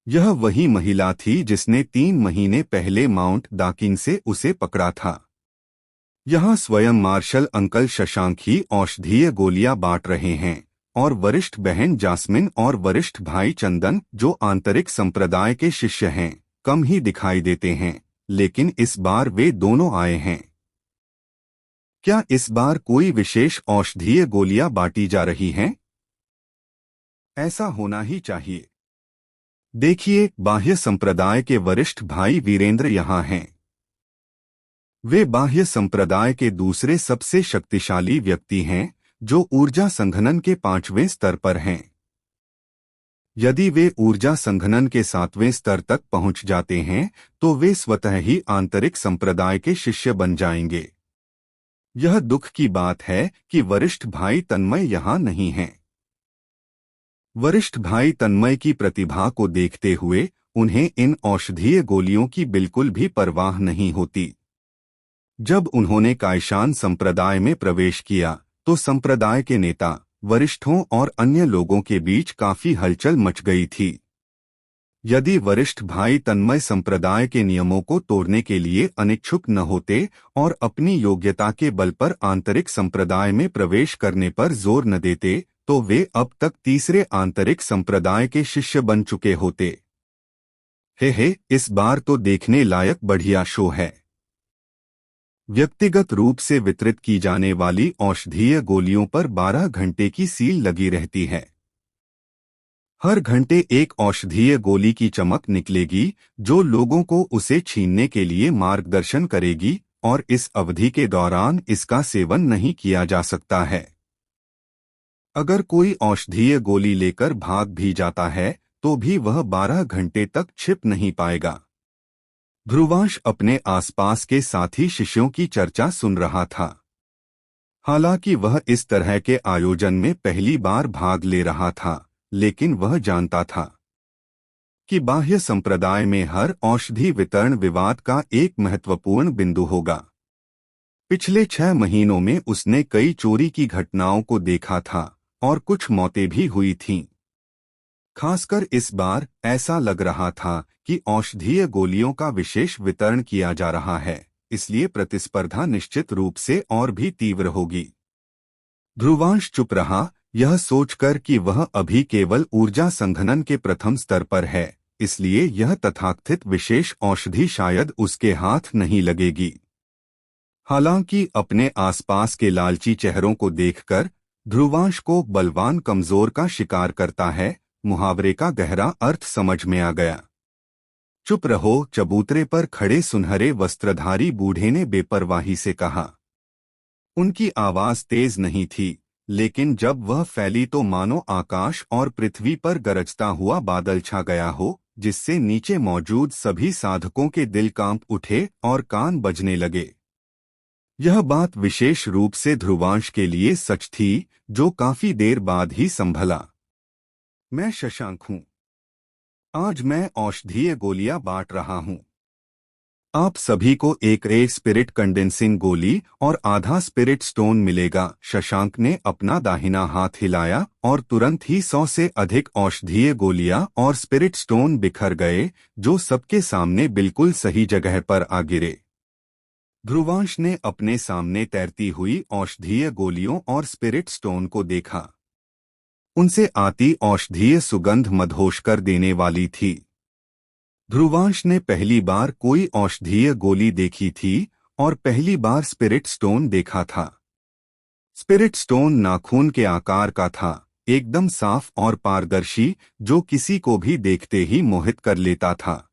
यह वही महिला थी जिसने 3 महीने पहले माउंट दाकिन से उसे पकड़ा था। यहाँ स्वयं मार्शल अंकल शशांक ही औषधीय गोलियां बांट रहे हैं और वरिष्ठ बहन जास्मिन और वरिष्ठ भाई चंदन, जो आंतरिक संप्रदाय के शिष्य हैं, कम ही दिखाई देते हैं, लेकिन इस बार वे दोनों आए हैं। क्या इस बार कोई विशेष औषधीय गोलियां बांटी जा रही हैं? ऐसा होना ही चाहिए। देखिए, बाह्य संप्रदाय के वरिष्ठ भाई वीरेंद्र यहाँ हैं। वे बाह्य संप्रदाय के दूसरे सबसे शक्तिशाली व्यक्ति हैं, जो ऊर्जा संघनन के 5वें स्तर पर हैं। यदि वे ऊर्जा संघनन के 7वें स्तर तक पहुंच जाते हैं तो वे स्वतः ही आंतरिक संप्रदाय के शिष्य बन जाएंगे। यह दुख की बात है कि वरिष्ठ भाई तन्मय यहाँ नहीं हैं। वरिष्ठ भाई तन्मय की प्रतिभा को देखते हुए उन्हें इन औषधीय गोलियों की बिल्कुल भी परवाह नहीं होती। जब उन्होंने कायशान संप्रदाय में प्रवेश किया तो संप्रदाय के नेता, वरिष्ठों और अन्य लोगों के बीच काफी हलचल मच गई थी। यदि वरिष्ठ भाई तन्मय संप्रदाय के नियमों को तोड़ने के लिए अनिच्छुक न होते और अपनी योग्यता के बल पर आंतरिक संप्रदाय में प्रवेश करने पर जोर न देते, तो वे अब तक तीसरे आंतरिक संप्रदाय के शिष्य बन चुके होते। हे, इस बार तो देखने लायक बढ़िया शो है। व्यक्तिगत रूप से वितरित की जाने वाली औषधीय गोलियों पर 12 घंटे की सील लगी रहती है। हर घंटे एक औषधीय गोली की चमक निकलेगी जो लोगों को उसे छीनने के लिए मार्गदर्शन करेगी और इस अवधि के दौरान इसका सेवन नहीं किया जा सकता है। अगर कोई औषधीय गोली लेकर भाग भी जाता है तो भी वह 12 घंटे तक छिप नहीं पाएगा। ध्रुवांश अपने आसपास के साथी शिष्यों की चर्चा सुन रहा था। हालांकि वह इस तरह के आयोजन में पहली बार भाग ले रहा था, लेकिन वह जानता था कि बाह्य संप्रदाय में हर औषधि वितरण विवाद का एक महत्वपूर्ण बिंदु होगा। पिछले 6 महीनों में उसने कई चोरी की घटनाओं को देखा था और कुछ मौतें भी हुई थीं। खासकर इस बार ऐसा लग रहा था कि औषधीय गोलियों का विशेष वितरण किया जा रहा है, इसलिए प्रतिस्पर्धा निश्चित रूप से और भी तीव्र होगी। ध्रुवांश चुप रहा, यह सोचकर कि वह अभी केवल ऊर्जा संघनन के प्रथम स्तर पर है, इसलिए यह तथाकथित विशेष औषधि शायद उसके हाथ नहीं लगेगी। हालांकि अपने आसपास के लालची चेहरों को देखकर ध्रुवांश को बलवान कमजोर का शिकार करता है, मुहावरे का गहरा अर्थ समझ में आ गया। चुप रहो, चबूतरे पर खड़े सुनहरे वस्त्रधारी बूढ़े ने बेपरवाही से कहा। उनकी आवाज तेज नहीं थी, लेकिन जब वह फैली तो मानो आकाश और पृथ्वी पर गरजता हुआ बादल छा गया हो, जिससे नीचे मौजूद सभी साधकों के दिल कांप उठे और कान बजने लगे। यह बात विशेष रूप से ध्रुवांश के लिए सच थी, जो काफी देर बाद ही संभला। मैं शशांक हूँ। आज मैं औषधीय गोलियां बांट रहा हूँ। आप सभी को एक स्पिरिट कंडेंसिंग गोली और आधा स्पिरिट स्टोन मिलेगा। शशांक ने अपना दाहिना हाथ हिलाया और तुरंत ही 100 से अधिक औषधीय गोलियां और स्पिरिट स्टोन बिखर गए, जो सबके सामने बिल्कुल सही जगह पर आ गिरे। ध्रुवांश ने अपने सामने तैरती हुई औषधीय गोलियों और स्पिरिट स्टोन को देखा। उनसे आती औषधीय सुगंध मदहोश कर देने वाली थी। ध्रुवांश ने पहली बार कोई औषधीय गोली देखी थी और पहली बार स्पिरिट स्टोन देखा था। स्पिरिट स्टोन नाखून के आकार का था, एकदम साफ और पारदर्शी, जो किसी को भी देखते ही मोहित कर लेता था।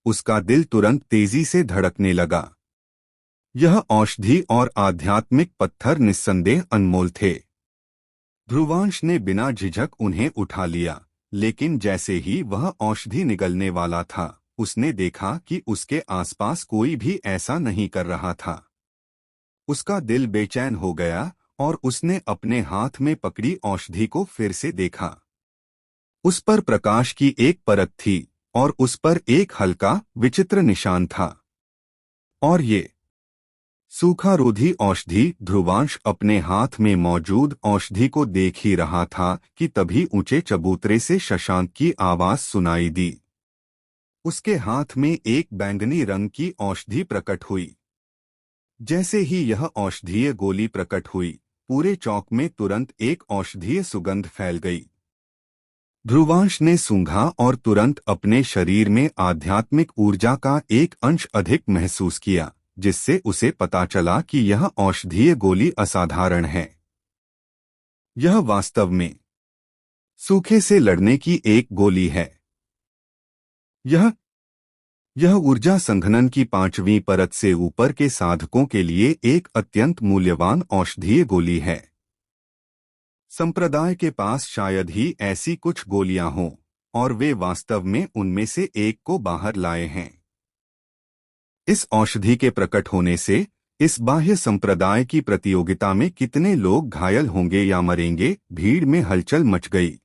उसका दिल तुरंत तेजी से धड़कने लगा। यह औषधि और आध्यात्मिक पत्थर निस्संदेह अनमोल थे। ध्रुवांश ने बिना झिझक उन्हें उठा लिया, लेकिन जैसे ही वह औषधि निगलने वाला था, उसने देखा कि उसके आसपास कोई भी ऐसा नहीं कर रहा था। उसका दिल बेचैन हो गया और उसने अपने हाथ में पकड़ी औषधि को फिर से देखा। उस पर प्रकाश की एक परत थी और उस पर एक हल्का विचित्र निशान था। और ये सूखारोधी औषधि। ध्रुवांश अपने हाथ में मौजूद औषधि को देख ही रहा था कि तभी ऊंचे चबूतरे से शशांक की आवाज सुनाई दी। उसके हाथ में एक बैंगनी रंग की औषधि प्रकट हुई। जैसे ही यह औषधीय गोली प्रकट हुई, पूरे चौक में तुरंत एक औषधीय सुगंध फैल गई। ध्रुवांश ने सूंघा और तुरंत अपने शरीर में आध्यात्मिक ऊर्जा का एक अंश अधिक महसूस किया, जिससे उसे पता चला कि यह औषधीय गोली असाधारण है। यह वास्तव में सूखे से लड़ने की एक गोली है। यह ऊर्जा संघनन की 5वीं परत से ऊपर के साधकों के लिए एक अत्यंत मूल्यवान औषधीय गोली है। संप्रदाय के पास शायद ही ऐसी कुछ गोलियां हों, और वे वास्तव में उनमें से एक को बाहर लाए हैं। इस औषधि के प्रकट होने से इस बाह्य संप्रदाय की प्रतियोगिता में कितने लोग घायल होंगे या मरेंगे, भीड़ में हलचल मच गई।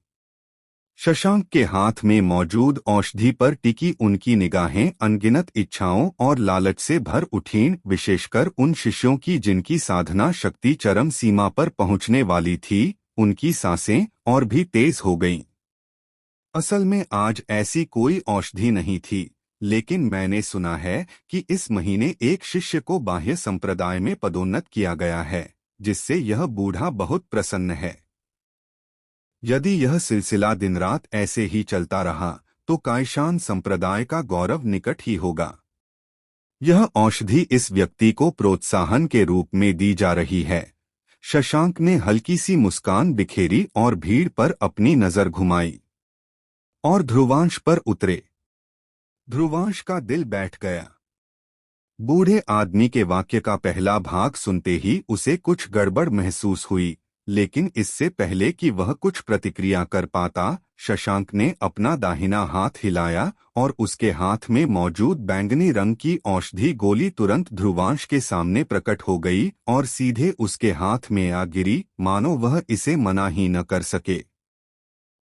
शशांक के हाथ में मौजूद औषधि पर टिकी उनकी निगाहें अनगिनत इच्छाओं और लालच से भर उठीं, विशेषकर उन शिष्यों की जिनकी साधना शक्ति चरम सीमा पर पहुंचने वाली थी। उनकी सांसें और भी तेज हो गईं। असल में आज ऐसी कोई औषधि नहीं थी, लेकिन मैंने सुना है कि इस महीने एक शिष्य को बाह्य संप्रदाय में पदोन्नत किया गया है, जिससे यह बूढ़ा बहुत प्रसन्न है। यदि यह सिलसिला दिन रात ऐसे ही चलता रहा तो कायशान संप्रदाय का गौरव निकट ही होगा। यह औषधि इस व्यक्ति को प्रोत्साहन के रूप में दी जा रही है। शशांक ने हल्की सी मुस्कान बिखेरी और भीड़ पर अपनी नजर घुमाई और ध्रुवांश पर उतरे। ध्रुवांश का दिल बैठ गया। बूढ़े आदमी के वाक्य का पहला भाग सुनते ही उसे कुछ गड़बड़ महसूस हुई, लेकिन इससे पहले कि वह कुछ प्रतिक्रिया कर पाता, शशांक ने अपना दाहिना हाथ हिलाया और उसके हाथ में मौजूद बैंगनी रंग की औषधि गोली तुरंत ध्रुवांश के सामने प्रकट हो गई और सीधे उसके हाथ में आ गिरी, मानो वह इसे मना ही न कर सके।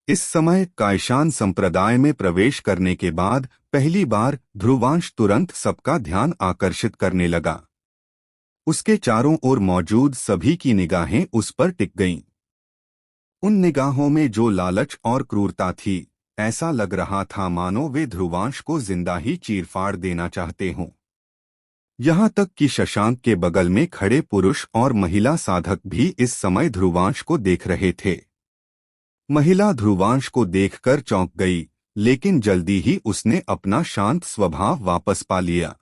इस समय कायशान संप्रदाय में प्रवेश करने के बाद पहली बार ध्रुवांश तुरंत सबका ध्यान आकर्षित करने लगा। उसके चारों ओर मौजूद सभी की निगाहें उस पर टिक गईं। उन निगाहों में जो लालच और क्रूरता थी, ऐसा लग रहा था मानो वे ध्रुवांश को जिंदा ही चीरफाड़ देना चाहते हों। यहाँ तक कि शशांक के बगल में खड़े पुरुष और महिला साधक भी इस समय ध्रुवांश को देख रहे थे। महिला ध्रुवांश को देखकर चौंक गई, लेकिन जल्दी ही उसने अपना शांत स्वभाव वापस पा लिया।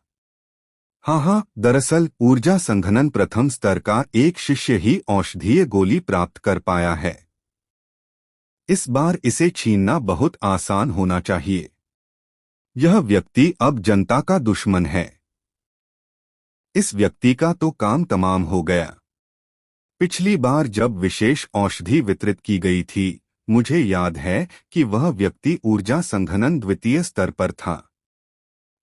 हाँ, दरअसल ऊर्जा संघनन प्रथम स्तर का एक शिष्य ही औषधीय गोली प्राप्त कर पाया है। इस बार इसे छीनना बहुत आसान होना चाहिए। यह व्यक्ति अब जनता का दुश्मन है। इस व्यक्ति का तो काम तमाम हो गया। पिछली बार जब विशेष औषधि वितरित की गई थी, मुझे याद है कि वह व्यक्ति ऊर्जा संघनन द्वितीय स्तर पर था।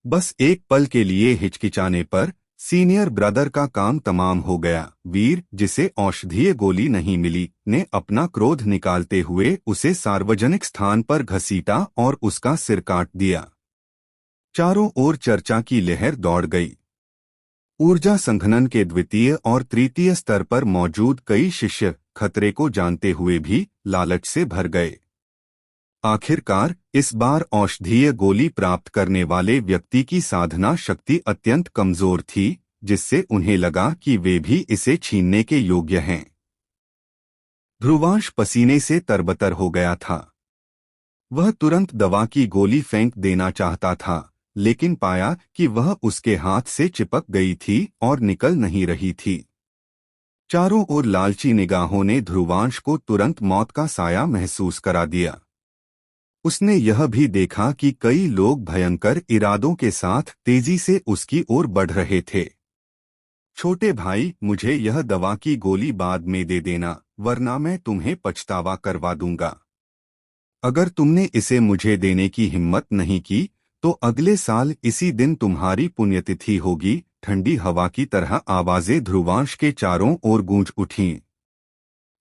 बस एक पल के लिए हिचकिचाने पर सीनियर ब्रदर का काम तमाम हो गया। वीर, जिसे औषधीय गोली नहीं मिली, ने अपना क्रोध निकालते हुए उसे सार्वजनिक स्थान पर घसीटा और उसका सिर काट दिया। चारों ओर चर्चा की लहर दौड़ गई। ऊर्जा संघनन के द्वितीय और तृतीय स्तर पर मौजूद कई शिष्य खतरे को जानते हुए भी लालच से भर गए। आखिरकार इस बार औषधीय गोली प्राप्त करने वाले व्यक्ति की साधना शक्ति अत्यंत कमजोर थी, जिससे उन्हें लगा कि वे भी इसे छीनने के योग्य हैं। ध्रुवांश पसीने से तरबतर हो गया था। वह तुरंत दवा की गोली फेंक देना चाहता था, लेकिन पाया कि वह उसके हाथ से चिपक गई थी और निकल नहीं रही थी। चारों ओर लालची निगाहों ने ध्रुवांश को तुरंत मौत का साया महसूस करा दिया। उसने यह भी देखा कि कई लोग भयंकर इरादों के साथ तेजी से उसकी ओर बढ़ रहे थे। छोटे भाई, मुझे यह दवा की गोली बाद में दे देना, वरना मैं तुम्हें पछतावा करवा दूंगा। अगर तुमने इसे मुझे देने की हिम्मत नहीं की, तो अगले साल इसी दिन तुम्हारी पुण्यतिथि होगी। ठंडी हवा की तरह आवाजें ध्रुवांश के चारों ओर गूंज उठीं।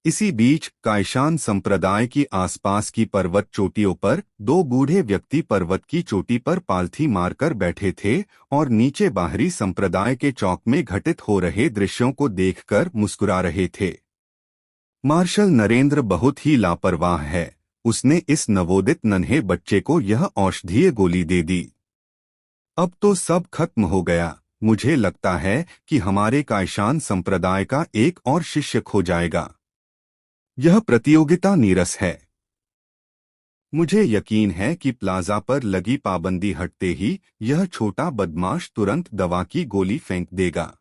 इसी बीच कायशान संप्रदाय की आसपास की पर्वत चोटियों पर दो बूढ़े व्यक्ति पर्वत की चोटी पर पालथी मारकर बैठे थे और नीचे बाहरी संप्रदाय के चौक में घटित हो रहे दृश्यों को देखकर मुस्कुरा रहे थे। मार्शल नरेंद्र बहुत ही लापरवाह है। उसने इस नवोदित नन्हे बच्चे को यह औषधीय गोली दे दी। अब तो सब खत्म हो गया। मुझे लगता है कि हमारे कायशान संप्रदाय का एक और शिष्य खो जाएगा। यह प्रतियोगिता नीरस है। मुझे यकीन है कि प्लाजा पर लगी पाबंदी हटते ही यह छोटा बदमाश तुरंत दवा की गोली फेंक देगा।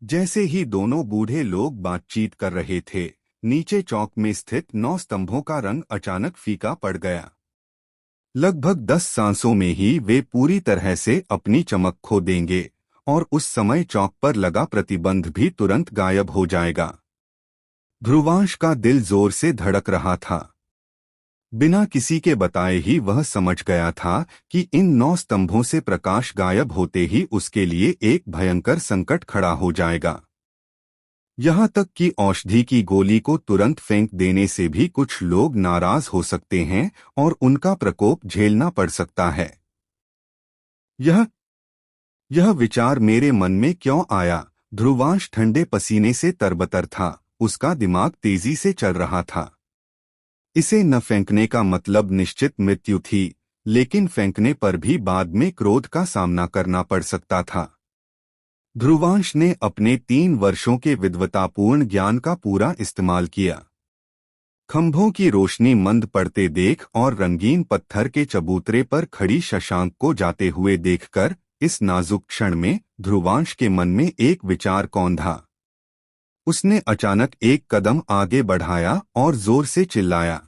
जैसे ही दोनों बूढ़े लोग बातचीत कर रहे थे, नीचे चौक में स्थित 9 स्तंभों का रंग अचानक फीका पड़ गया। लगभग 10 सांसों में ही वे पूरी तरह से अपनी चमक खो देंगे और उस समय चौक पर लगा प्रतिबंध भी तुरंत गायब हो जाएगा। ध्रुवांश का दिल जोर से धड़क रहा था। बिना किसी के बताए ही वह समझ गया था कि इन 9 स्तंभों से प्रकाश गायब होते ही उसके लिए एक भयंकर संकट खड़ा हो जाएगा। यहाँ तक कि औषधि की गोली को तुरंत फेंक देने से भी कुछ लोग नाराज हो सकते हैं और उनका प्रकोप झेलना पड़ सकता है। यह विचार मेरे मन में क्यों आया? ध्रुवांश ठंडे पसीने से तरबतर था। उसका दिमाग तेजी से चल रहा था। इसे न फेंकने का मतलब निश्चित मृत्यु थी, लेकिन फेंकने पर भी बाद में क्रोध का सामना करना पड़ सकता था। ध्रुवांश ने अपने 3 वर्षों के विद्वतापूर्ण ज्ञान का पूरा इस्तेमाल किया। खंभों की रोशनी मंद पड़ते देख और रंगीन पत्थर के चबूतरे पर खड़ी शशांक को जाते हुए देखकर इस नाजुक क्षण में ध्रुवांश के मन में एक विचार कौंधा। उसने अचानक एक कदम आगे बढ़ाया और जोर से चिल्लाया,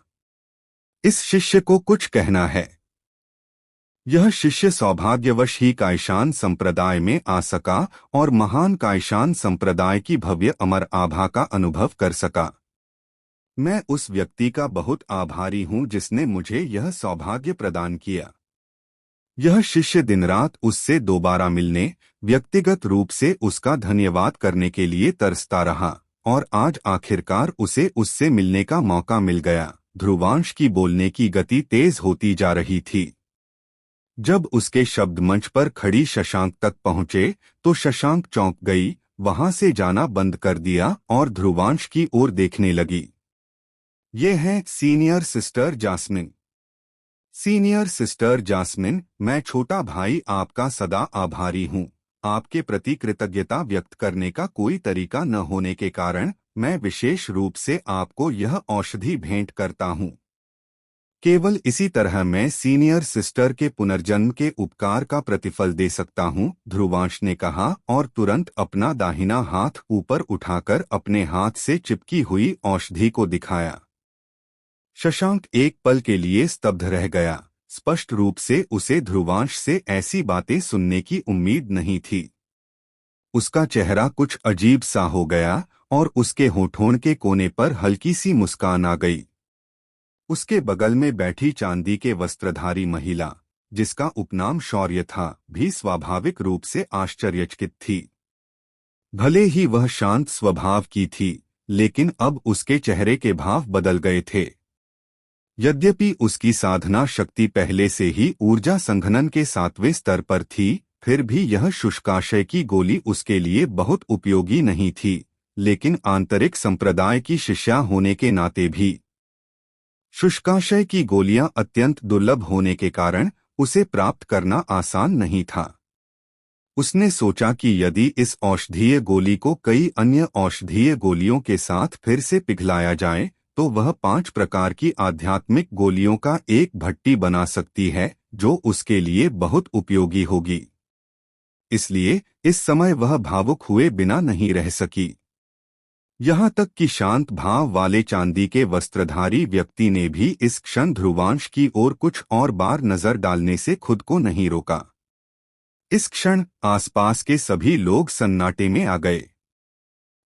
इस शिष्य को कुछ कहना है। यह शिष्य सौभाग्यवश ही कायशान संप्रदाय में आ सका और महान कायशान संप्रदाय की भव्य अमर आभा का अनुभव कर सका। मैं उस व्यक्ति का बहुत आभारी हूँ जिसने मुझे यह सौभाग्य प्रदान किया। यह शिष्य दिन रात उससे दोबारा मिलने, व्यक्तिगत रूप से उसका धन्यवाद करने के लिए तरसता रहा और आज आखिरकार उसे उससे मिलने का मौका मिल गया। ध्रुवांश की बोलने की गति तेज होती जा रही थी। जब उसके शब्द मंच पर खड़ी शशांक तक पहुंचे तो शशांक चौंक गई, वहां से जाना बंद कर दिया और ध्रुवांश की ओर देखने लगी। ये हैं senior sister jasmine. Senior sister jasmine, मैं छोटा भाई आपका सदा आभारी हूँ। आपके प्रति कृतज्ञता व्यक्त करने का कोई तरीका न होने के कारण मैं विशेष रूप से आपको यह औषधि भेंट करता हूँ। केवल इसी तरह मैं सीनियर सिस्टर के पुनर्जन्म के उपकार का प्रतिफल दे सकता हूँ, ध्रुवांश ने कहा और तुरंत अपना दाहिना हाथ ऊपर उठाकर अपने हाथ से चिपकी हुई औषधि को दिखाया। शशांक एक पल के लिए स्तब्ध रह गया। स्पष्ट रूप से उसे ध्रुवांश से ऐसी बातें सुनने की उम्मीद नहीं थी। उसका चेहरा कुछ अजीब सा हो गया और उसके होठों के कोने पर हल्की सी मुस्कान आ गई। उसके बगल में बैठी चांदी के वस्त्रधारी महिला, जिसका उपनाम शौर्य था, भी स्वाभाविक रूप से आश्चर्यचकित थी। भले ही वह शांत स्वभाव की थी, लेकिन अब उसके चेहरे के भाव बदल गए थे। यद्यपि उसकी साधना शक्ति पहले से ही ऊर्जा संघनन के 7वें स्तर पर थी, फिर भी यह शुष्काशय की गोली उसके लिए बहुत उपयोगी नहीं थी, लेकिन आंतरिक संप्रदाय की शिष्या होने के नाते भी शुष्काशय की गोलियां अत्यंत दुर्लभ होने के कारण उसे प्राप्त करना आसान नहीं था। उसने सोचा कि यदि इस औषधीय गोली को कई अन्य औषधीय गोलियों के साथ फिर से पिघलाया जाए तो वह 5 प्रकार की आध्यात्मिक गोलियों का एक भट्टी बना सकती है, जो उसके लिए बहुत उपयोगी होगी। इसलिए इस समय वह भावुक हुए बिना नहीं रह सकी। यहाँ तक कि शांत भाव वाले चांदी के वस्त्रधारी व्यक्ति ने भी इस क्षण ध्रुवांश की ओर कुछ और बार नजर डालने से खुद को नहीं रोका। इस क्षण आसपास के सभी लोग सन्नाटे में आ गए।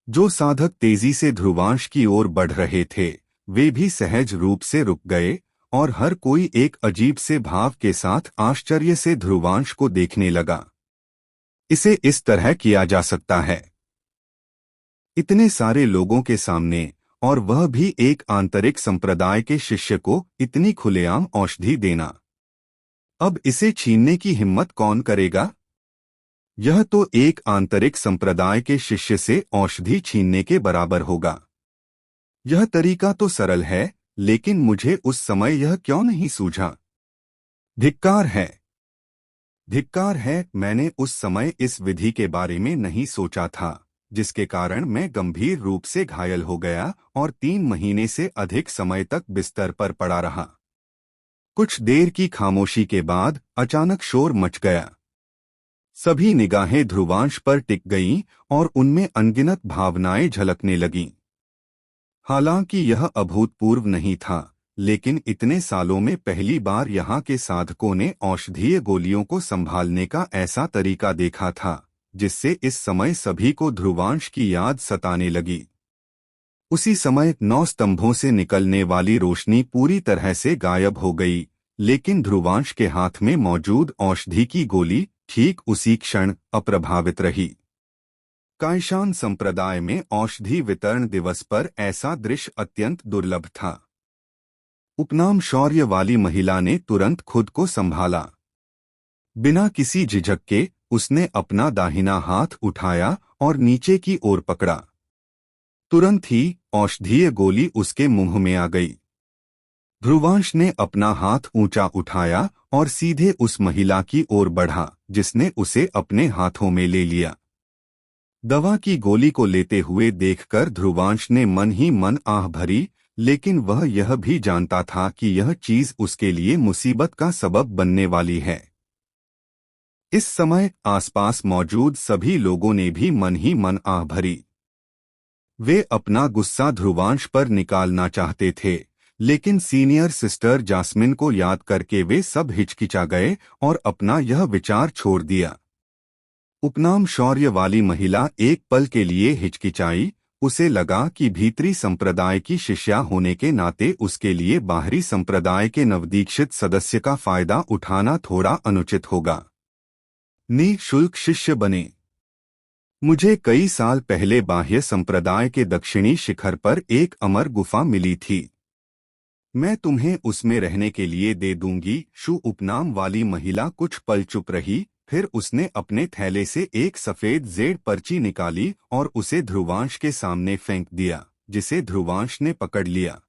जो साधक तेजी से ध्रुवांश की ओर बढ़ रहे थे, वे भी सहज रूप से रुक गए और हर कोई एक अजीब से भाव के साथ आश्चर्य से ध्रुवांश को देखने लगा। इसे इस तरह किया जा सकता है, इतने सारे लोगों के सामने, और वह भी एक आंतरिक संप्रदाय के शिष्य को इतनी खुलेआम औषधि देना। अब इसे छीनने की हिम्मत कौन करेगा? यह तो एक आंतरिक संप्रदाय के शिष्य से औषधि छीनने के बराबर होगा। यह तरीका तो सरल है, लेकिन मुझे उस समय यह क्यों नहीं सूझा? धिक्कार है, धिक्कार है, मैंने उस समय इस विधि के बारे में नहीं सोचा था, जिसके कारण मैं गंभीर रूप से घायल हो गया और 3 महीने से अधिक समय तक बिस्तर पर पड़ा रहा। कुछ देर की खामोशी के बाद अचानक शोर मच गया। सभी निगाहें ध्रुवांश पर टिक गईं और उनमें अनगिनत भावनाएं झलकने लगीं। हालांकि यह अभूतपूर्व नहीं था, लेकिन इतने सालों में पहली बार यहाँ के साधकों ने औषधीय गोलियों को संभालने का ऐसा तरीका देखा था, जिससे इस समय सभी को ध्रुवांश की याद सताने लगी। उसी समय 9 स्तंभों से निकलने वाली रोशनी पूरी तरह से गायब हो गई, लेकिन ध्रुवांश के हाथ में मौजूद औषधि की गोली ठीक उसी क्षण अप्रभावित रही। कायशान संप्रदाय में औषधि वितरण दिवस पर ऐसा दृश्य अत्यंत दुर्लभ था। उपनाम शौर्य वाली महिला ने तुरंत खुद को संभाला। बिना किसी झिझक के उसने अपना दाहिना हाथ उठाया और नीचे की ओर पकड़ा। तुरंत ही औषधीय गोली उसके मुंह में आ गई। ध्रुवांश ने अपना हाथ ऊंचा उठाया और सीधे उस महिला की ओर बढ़ा, जिसने उसे अपने हाथों में ले लिया। दवा की गोली को लेते हुए देखकर ध्रुवांश ने मन ही मन आह भरी, लेकिन वह यह भी जानता था कि यह चीज उसके लिए मुसीबत का सबब बनने वाली है। इस समय आसपास मौजूद सभी लोगों ने भी मन ही मन आह भरी। वे अपना गुस्सा ध्रुवांश पर निकालना चाहते थे, लेकिन सीनियर सिस्टर जास्मिन को याद करके वे सब हिचकिचा गए और अपना यह विचार छोड़ दिया। उपनाम शौर्य वाली महिला एक पल के लिए हिचकिचाई। उसे लगा कि भीतरी संप्रदाय की शिष्या होने के नाते उसके लिए बाहरी संप्रदाय के नवदीक्षित सदस्य का फायदा उठाना थोड़ा अनुचित होगा। निःशुल्क शिष्य बने। मुझे कई साल पहले बाह्य संप्रदाय के दक्षिणी शिखर पर एक अमर गुफा मिली थी। मैं तुम्हें उसमें रहने के लिए दे दूंगी। उपनाम वाली महिला कुछ पल चुप रही, फिर उसने अपने थैले से एक सफेद जेड पर्ची निकाली और उसे ध्रुवांश के सामने फेंक दिया, जिसे ध्रुवांश ने पकड़ लिया।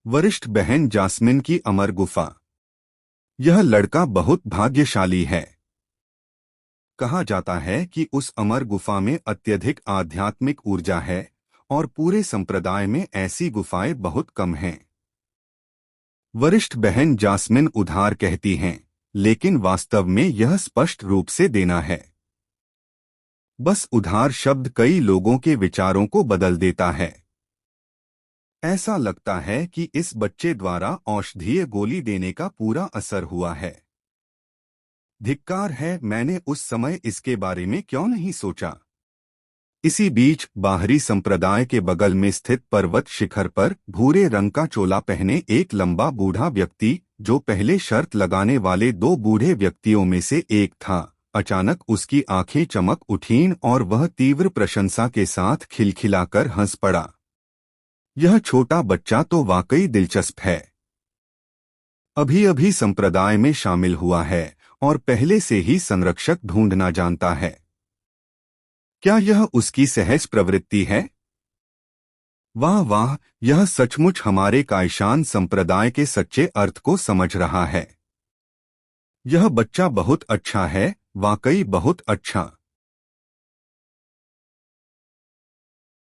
वरिष्ठ बहन जास्मिन की अमर गुफा। यह लड़का बहुत भाग्यशाली है। कहा जाता है कि उस अमर गुफा में अत्यधिक आध्यात्मिक ऊर्जा है और पूरे संप्रदाय में ऐसी गुफाएं बहुत कम हैं। वरिष्ठ बहन जास्मिन उधार कहती हैं, लेकिन वास्तव में यह स्पष्ट रूप से देना है। बस उधार शब्द कई लोगों के विचारों को बदल देता है। ऐसा लगता है कि इस बच्चे द्वारा औषधीय गोली देने का पूरा असर हुआ है। धिक्कार है, मैंने उस समय इसके बारे में क्यों नहीं सोचा। इसी बीच बाहरी संप्रदाय के बगल में स्थित पर्वत शिखर पर भूरे रंग का चोला पहने एक लंबा बूढ़ा व्यक्ति, जो पहले शर्त लगाने वाले दो बूढ़े व्यक्तियों में से एक था, अचानक उसकी आंखें चमक उठीं और वह तीव्र प्रशंसा के साथ खिलखिलाकर हंस पड़ा। यह छोटा बच्चा तो वाकई दिलचस्प है। अभी अभी संप्रदाय में शामिल हुआ है और पहले से ही संरक्षक ढूंढना जानता है। क्या यह उसकी सहज प्रवृत्ति है? वाह वाह, यह सचमुच हमारे कायशान संप्रदाय के सच्चे अर्थ को समझ रहा है। यह बच्चा बहुत अच्छा है, वाकई बहुत अच्छा।